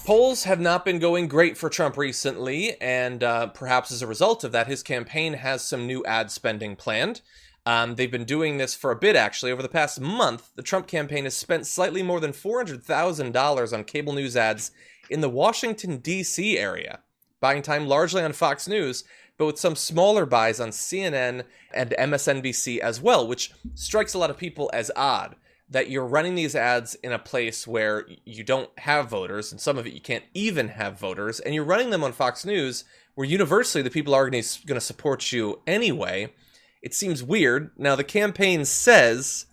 Polls have not been going great for Trump recently, and perhaps as a result of that, his campaign has some new ad spending planned. They've been doing this for a bit, actually. Over the past month, the Trump campaign has spent slightly more than $400,000 on cable news ads in the Washington, D.C. area, buying time largely on Fox News, but with some smaller buys on CNN and MSNBC as well, which strikes a lot of people as odd, that you're running these ads in a place where you don't have voters, and some of it you can't even have voters, and you're running them on Fox News, where universally the people are going to support you anyway. It seems weird. Now, the campaign says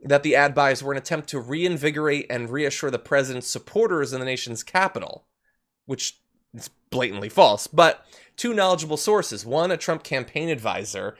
that the ad buys were an attempt to reinvigorate and reassure the president's supporters in the nation's capital, which is blatantly false. But two knowledgeable sources, one, a Trump campaign advisor,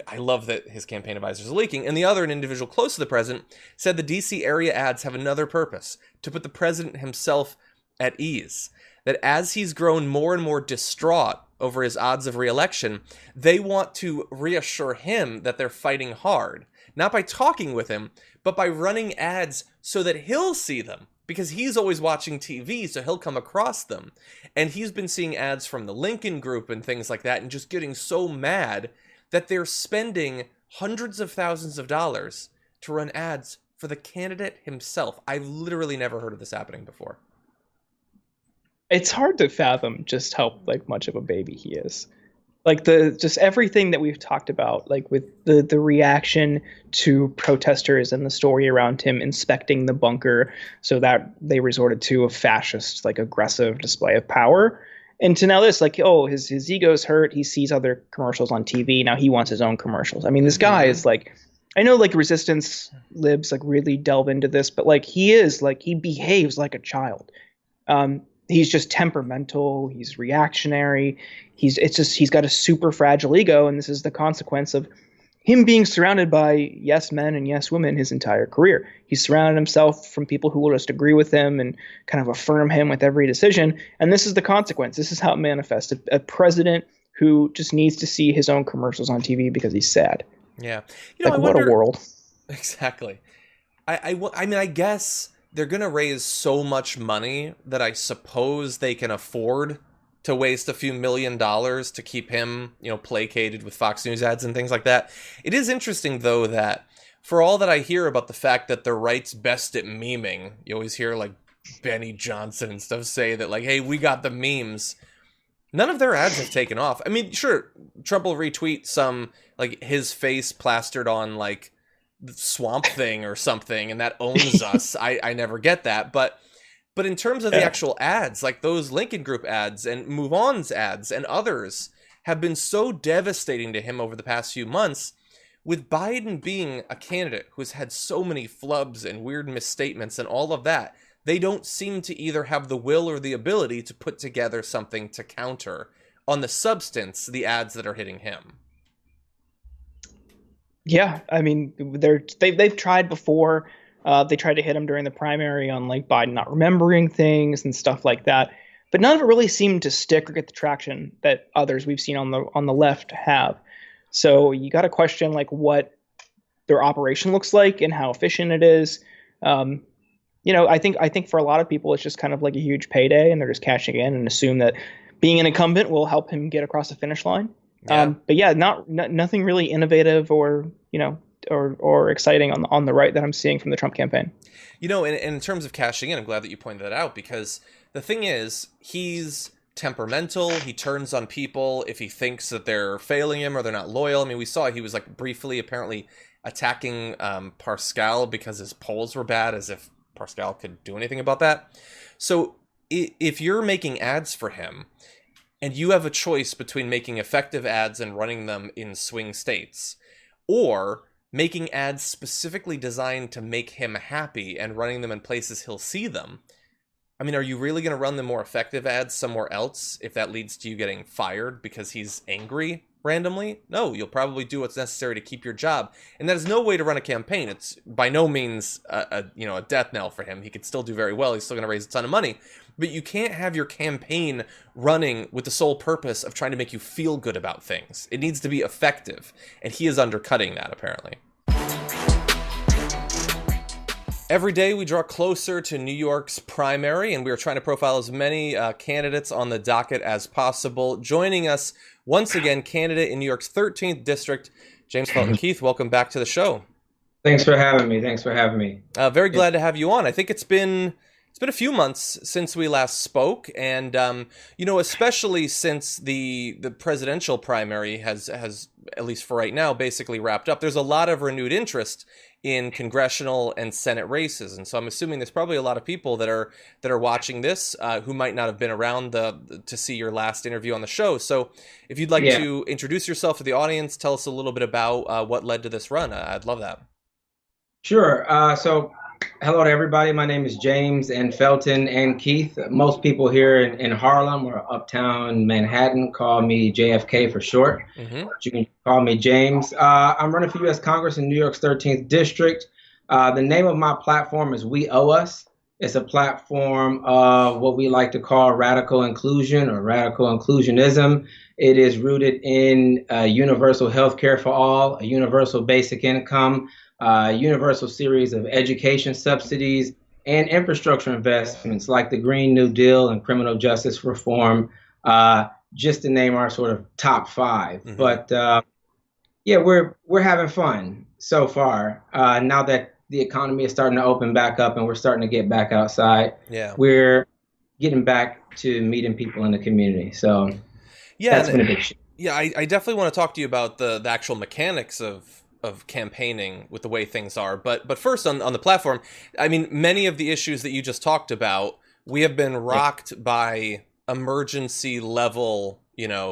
I love that his campaign advisors are leaking. And the other, an individual close to the president, said the DC area ads have another purpose, to put the president himself at ease. That as he's grown more and more distraught over his odds of re-election, they want to reassure him that they're fighting hard. Not by talking with him, but by running ads so that he'll see them. Because he's always watching TV, so he'll come across them. And he's been seeing ads from the Lincoln Group and things like that, and just getting so mad that they're spending hundreds of thousands of dollars to run ads for the candidate himself. I've literally never heard of this happening before. It's hard to fathom just how like much of a baby he is. Like just everything that we've talked about, like with the reaction to protesters and the story around him inspecting the bunker so that they resorted to a fascist, like aggressive display of power. And to now this, like, oh, his ego's hurt. He sees other commercials on TV. Now he wants his own commercials. I mean, this guy is like, I know like resistance libs like really delve into this, but like he behaves like a child. He's just temperamental. He's reactionary. He's got a super fragile ego. And this is the consequence of him being surrounded by yes men and yes women his entire career. He's surrounded himself from people who will just agree with him and kind of affirm him with every decision. And this is the consequence. This is how it manifests. A president who just needs to see his own commercials on TV because he's sad. Yeah. Like, I wonder, what a world. Exactly. I mean, I guess they're going to raise so much money that I suppose they can afford to waste a few $1 million to keep him, placated with Fox News ads and things like that. It is interesting, though, that for all that I hear about the fact that the right's best at memeing, you always hear, like, Benny Johnson and stuff say that, like, hey, we got the memes. None of their ads have taken off. I mean, sure, Trump will retweet some, like, his face plastered on, like, Swamp Thing or something, and that owns us. I never get that, but in terms of the actual ads, like those Lincoln Group ads and Move On's ads and others have been so devastating to him over the past few months, with Biden being a candidate who's had so many flubs and weird misstatements and all of that. They don't seem to either have the will or the ability to put together something to counter on the substance the ads that are hitting him. Yeah, I mean, they've tried before. They tried to hit him during the primary on like Biden not remembering things and stuff like that, but none of it really seemed to stick or get the traction that others we've seen on the left have. So you got to question like what their operation looks like and how efficient it is. I think for a lot of people it's just kind of like a huge payday, and they're just cashing in and assume that being an incumbent will help him get across the finish line. Yeah. But yeah, nothing really innovative or exciting on the right that I'm seeing from the Trump campaign. In terms of cashing in, I'm glad that you pointed that out, because the thing is, he's temperamental. He turns on people if he thinks that they're failing him or they're not loyal. I mean, we saw he was like briefly apparently attacking Pascal because his polls were bad, as if Pascal could do anything about that. So if you're making ads for him, and you have a choice between making effective ads and running them in swing states, or making ads specifically designed to make him happy and running them in places he'll see them, I mean, are you really going to run the more effective ads somewhere else if that leads to you getting fired because he's angry randomly? No, you'll probably do what's necessary to keep your job. And that is no way to run a campaign. It's by no means a death knell for him. He could still do very well. He's still going to raise a ton of money. But you can't have your campaign running with the sole purpose of trying to make you feel good about things. It needs to be effective. And he is undercutting that, apparently. Every day we draw closer to New York's primary, and we are trying to profile as many candidates on the docket as possible. Joining us once again, candidate in New York's 13th district, James Felton Keith. Welcome back to the show. Thanks for having me. Very glad to have you on. I think it's been a few months since we last spoke, and especially since the presidential primary has at least for right now basically wrapped up. There's a lot of renewed interest in congressional and Senate races, and so I'm assuming there's probably a lot of people that are watching this who might not have been around to see your last interview on the show. So if you'd like to introduce yourself to the audience, tell us a little bit about what led to this run. I'd love that. Sure. So hello to everybody. My name is James and Felton and Keith. Most people here in Harlem or uptown Manhattan call me JFK for short. But you can call me James. I'm running for U.S. Congress in New York's 13th District. The name of my platform is We Owe Us. It's a platform of what we like to call radical inclusion or radical inclusionism. It is rooted in universal health care for all, a universal basic income, a universal series of education subsidies, and infrastructure investments like the Green New Deal and criminal justice reform, just to name our sort of top five. But yeah, we're having fun so far. Now that the economy is starting to open back up and we're starting to get back outside, we're getting back to meeting people in the community. So that's been a big shift. Yeah, I definitely want to talk to you about the actual mechanics of campaigning with the way things are. But first on the platform, I mean, many of the issues that you just talked about, we have been rocked by emergency level,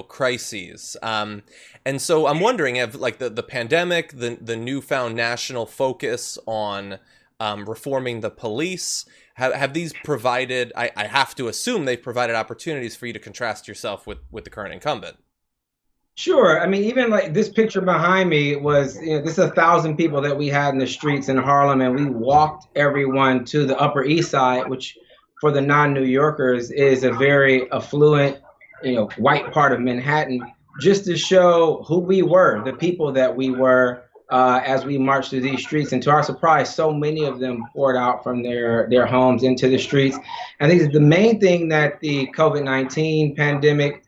crises. And so I'm wondering if like the pandemic, the newfound national focus on reforming the police, have these provided, I have to assume they've provided opportunities for you to contrast yourself with the current incumbent. Sure. I mean, even like this picture behind me was, this is 1,000 people that we had in the streets in Harlem, and we walked everyone to the Upper East Side, which for the non-New Yorkers is a very affluent, white part of Manhattan, just to show who we were, the people that we were as we marched through these streets. And to our surprise, so many of them poured out from their homes into the streets. I think the main thing that the COVID-19 pandemic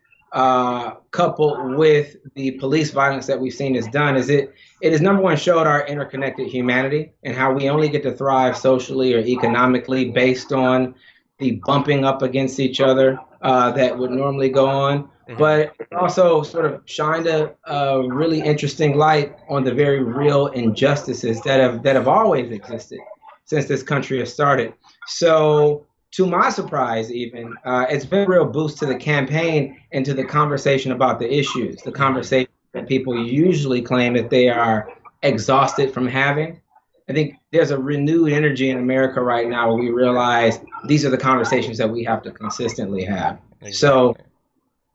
coupled with the police violence that we've seen has done is it has, number one, showed our interconnected humanity and how we only get to thrive socially or economically based on the bumping up against each other that would normally go on. But it also sort of shined a really interesting light on the very real injustices that have always existed since this country has started. So to my surprise, even, it's been a real boost to the campaign and to the conversation about the issues, the conversation that people usually claim that they are exhausted from having. I think there's a renewed energy in America right now where we realize these are the conversations that we have to consistently have. Exactly. So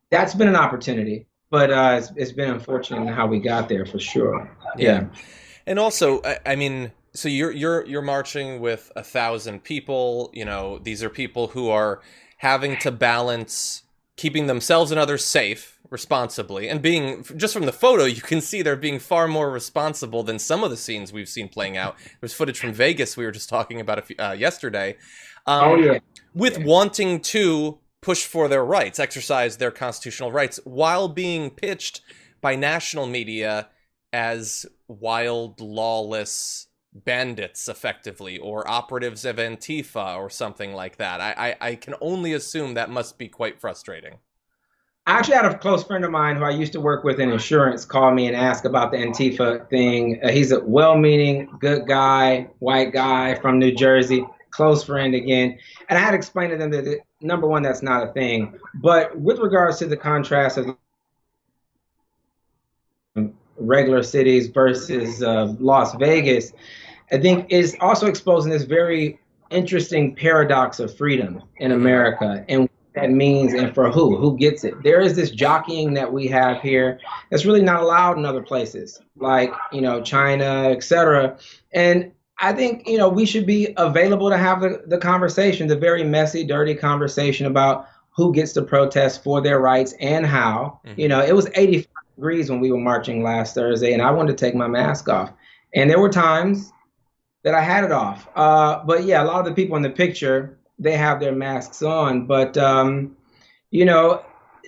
that's been an opportunity, but it's been unfortunate in how we got there for sure. Yeah. And also, I mean, so you're marching with 1,000 people. These are people who are having to balance keeping themselves and others safe responsibly, and being, just from the photo, you can see they're being far more responsible than some of the scenes we've seen playing out. There's footage from Vegas we were just talking about yesterday. With wanting to push for their rights, exercise their constitutional rights, while being pitched by national media as wild, lawless bandits, effectively, or operatives of Antifa or something like that. I can only assume that must be quite frustrating. I actually had a close friend of mine who I used to work with in insurance call me and ask about the Antifa thing. He's a well-meaning, good guy, white guy from New Jersey, close friend again. And I had to explain to them that, number one, that's not a thing. But with regards to the contrast of regular cities versus Las Vegas, I think is also exposing this very interesting paradox of freedom in America and what that means and for who gets it. There is this jockeying that we have here that's really not allowed in other places like, China, etc. And I think, we should be available to have the conversation, the very messy, dirty conversation about who gets to protest for their rights and how. It was 85 degrees when we were marching last Thursday, and I wanted to take my mask off. And there were times that I had it off. But yeah, a lot of the people in the picture, they have their masks on. But,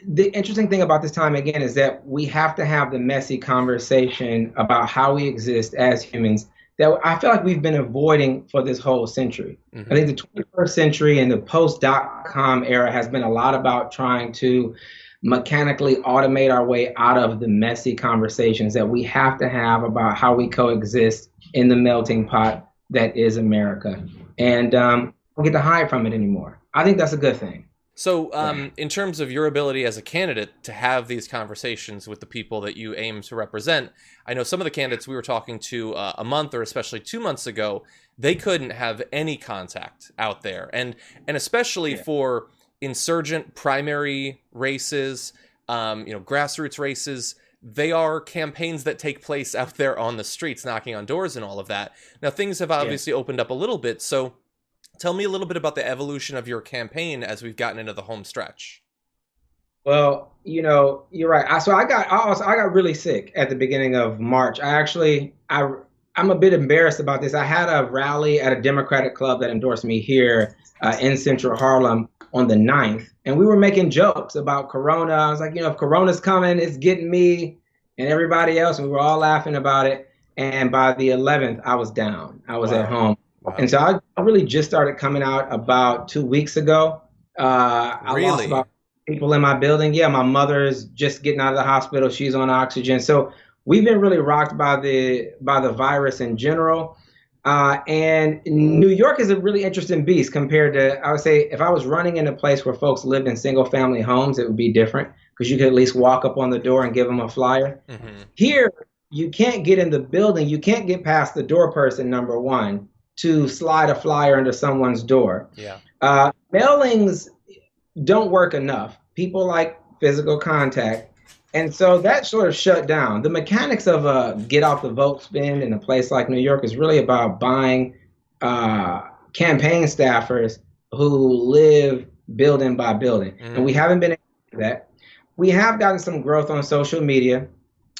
the interesting thing about this time, again, is that we have to have the messy conversation about how we exist as humans that I feel like we've been avoiding for this whole century. I think the 21st century and the post-.com era has been a lot about trying to mechanically automate our way out of the messy conversations that we have to have about how we coexist in the melting pot that is America. And we don't get to hide from it anymore. I think that's a good thing. So, in terms of your ability as a candidate to have these conversations with the people that you aim to represent, I know some of the candidates we were talking to a month or especially 2 months ago, they couldn't have any contact out there. And especially for insurgent primary races, grassroots races, they are campaigns that take place out there on the streets, knocking on doors and all of that. Now, things have obviously opened up a little bit, so tell me a little bit about the evolution of your campaign as we've gotten into the home stretch. Well, you're right. So I got really sick at the beginning of March. I'm a bit embarrassed about this. I had a rally at a Democratic club that endorsed me here in Central Harlem on the 9th, and we were making jokes about Corona. I was like, if Corona's coming, it's getting me and everybody else, and we were all laughing about it. And by the 11th, I was down. I was at home. Wow. And so I really just started coming out about 2 weeks ago. I lost about people in my building. Yeah, my mother's just getting out of the hospital. She's on oxygen. So we've been really rocked by the virus in general. And New York is a really interesting beast compared to, I would say, if I was running in a place where folks lived in single family homes, it would be different because you could at least walk up on the door and give them a flyer. Mm-hmm. Here, you can't get in the building. You can't get past the door person, number one, to slide a flyer into someone's door. Yeah. Mailings don't work enough. People like physical contact. And so that sort of shut down. The mechanics of a get out the vote spin in a place like New York is really about buying campaign staffers who live building by building. Mm. And we haven't been able to do that. We have gotten some growth on social media.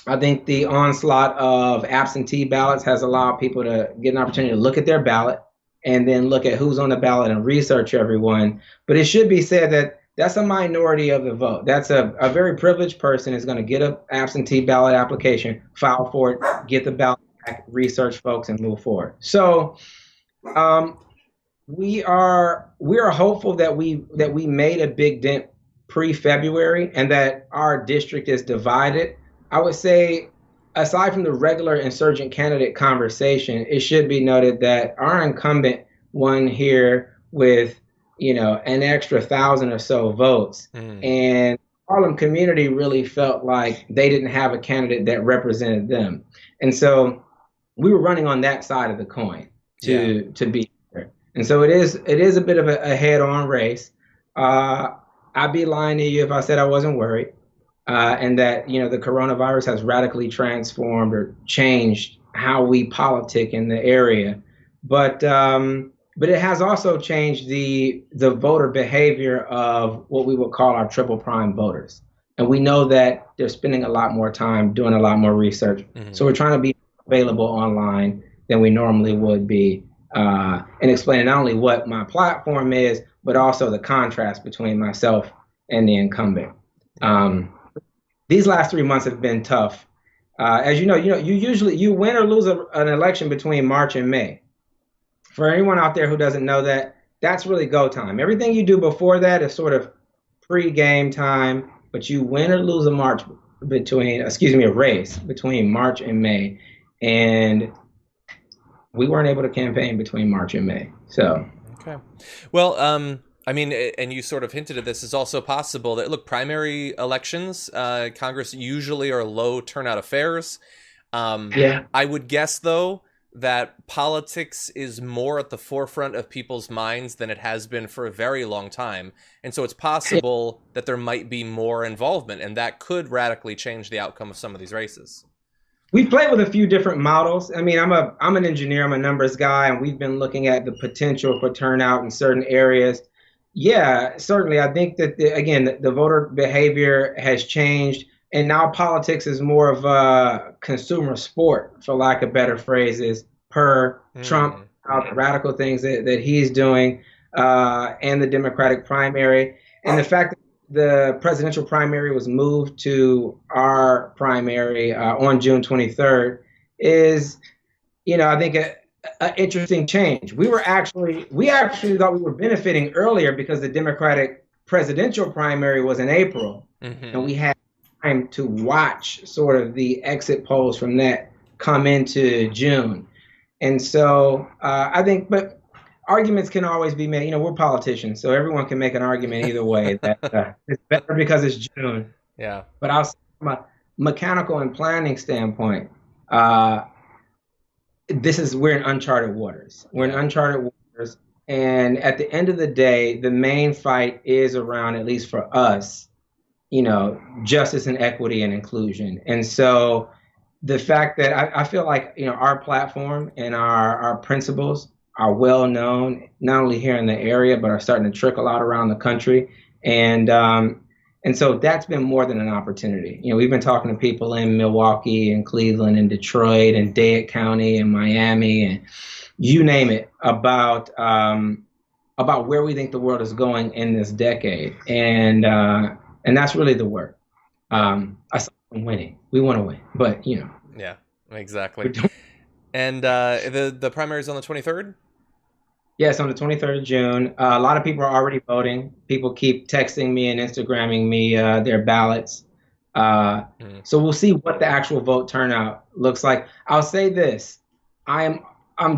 I think the onslaught of absentee ballots has allowed people to get an opportunity to look at their ballot and then look at who's on the ballot and research everyone. But it should be said that that's a minority of the vote. That's a very privileged person is going to get an absentee ballot application, file for it, get the ballot back, research folks, and move forward. So we are hopeful that we made a big dent pre-February and that our district is divided. I would say, aside from the regular insurgent candidate conversation, it should be noted that our incumbent won here with an extra 1,000 or so votes. Mm. And the Harlem community really felt like they didn't have a candidate that represented them. And so we were running on that side of the coin to be here. And so it is a bit of a head-on race. I'd be lying to you if I said I wasn't worried. And that, the coronavirus has radically transformed or changed how we politic in the area. But it has also changed the voter behavior of what we would call our triple prime voters. And we know that they're spending a lot more time doing a lot more research. Mm-hmm. So we're trying to be available online than we normally would be and explaining not only what my platform is, but also the contrast between myself and the incumbent. These last 3 months have been tough. As you know, you win or lose an election between March and May. For anyone out there who doesn't know that, that's really go time. Everything you do before that is sort of pre-game time, but you win or lose a race between March and May. And we weren't able to campaign between March and May. So. Okay. Well, and you sort of hinted at this, is also possible that, look, primary elections, Congress usually are low turnout affairs. I would guess, though, that politics is more at the forefront of people's minds than it has been for a very long time. And so it's possible that there might be more involvement, and that could radically change the outcome of some of these races. We've played with a few different models. I mean, I'm an engineer, I'm a numbers guy, and we've been looking at the potential for turnout in certain areas. Yeah, certainly. I think that, the voter behavior has changed. And now politics is more of a consumer sport, for lack of better phrases, per Trump, the radical things that he's doing, and the Democratic primary. And the fact that the presidential primary was moved to our primary on June 23rd is, I think an interesting change. We actually thought we were benefiting earlier because the Democratic presidential primary was in April, and we had time to watch sort of the exit polls from that come into June. And so I think, but arguments can always be made. We're politicians, so everyone can make an argument either way. That it's better because it's June. Yeah. But I'll say from a mechanical and planning standpoint, we're in uncharted waters. We're in uncharted waters, and at the end of the day, the main fight is around, at least for us, justice and equity and inclusion. And so the fact that I feel like, our platform and our principles are well known, not only here in the area, but are starting to trickle out around the country. And so that's been more than an opportunity. We've been talking to people in Milwaukee and Cleveland and Detroit and Dade County and Miami and you name it about where we think the world is going in this decade. And that's really the work. Aside from winning, we want to win, but Yeah, exactly. And the primary is on the 23rd? Yes, on the 23rd of June. A lot of people are already voting. People keep texting me and Instagramming me their ballots. So we'll see what the actual vote turnout looks like. I'll say this. I'm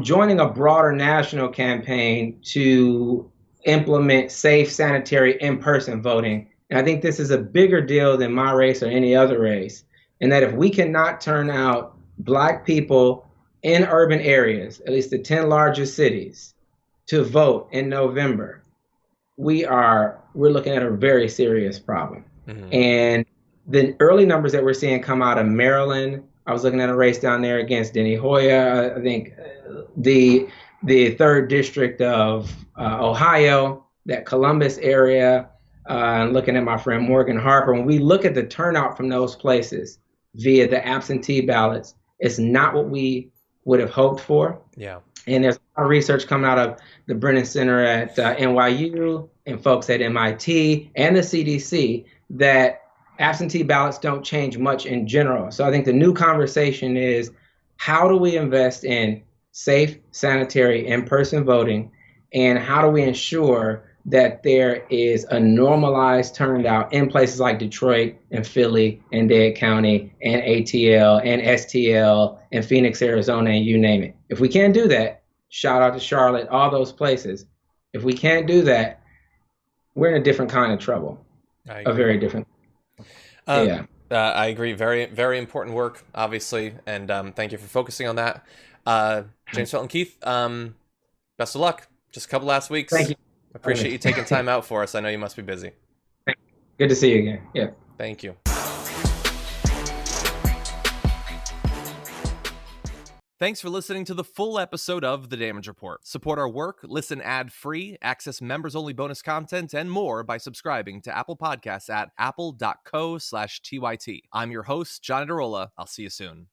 joining a broader national campaign to implement safe, sanitary, in-person voting. And I think this is a bigger deal than my race or any other race. And that if we cannot turn out Black people in urban areas, at least the 10 largest cities, to vote in November, we're looking at a very serious problem. And the early numbers that we're seeing come out of Maryland, I was looking at a race down there against Denny Hoyer. I think the 3rd district of Ohio, that Columbus area, and looking at my friend Morgan Harper. When we look at the turnout from those places via the absentee ballots, it's not what we would have hoped for. Yeah. And there's a lot of research coming out of the Brennan Center at NYU and folks at MIT and the CDC that absentee ballots don't change much in general. So I think the new conversation is, how do we invest in safe, sanitary, in-person voting? And how do we ensure that there is a normalized turnout in places like Detroit and Philly and Dade County and ATL and STL and Phoenix, Arizona, and you name it. If we can't do that, shout out to Charlotte, all those places. If we can't do that, we're in a different kind of trouble. A very different. I agree. Very, very important work, obviously. And thank you for focusing on that. James Felton Keith, best of luck. Just a couple last weeks. Thank you. Appreciate you taking time out for us. I know you must be busy. Good to see you again. Yeah. Thank you. Thanks for listening to the full episode of The Damage Report. Support our work, listen ad-free, access members-only bonus content, and more by subscribing to Apple Podcasts at apple.co/TYT. I'm your host, John Adarola. I'll see you soon.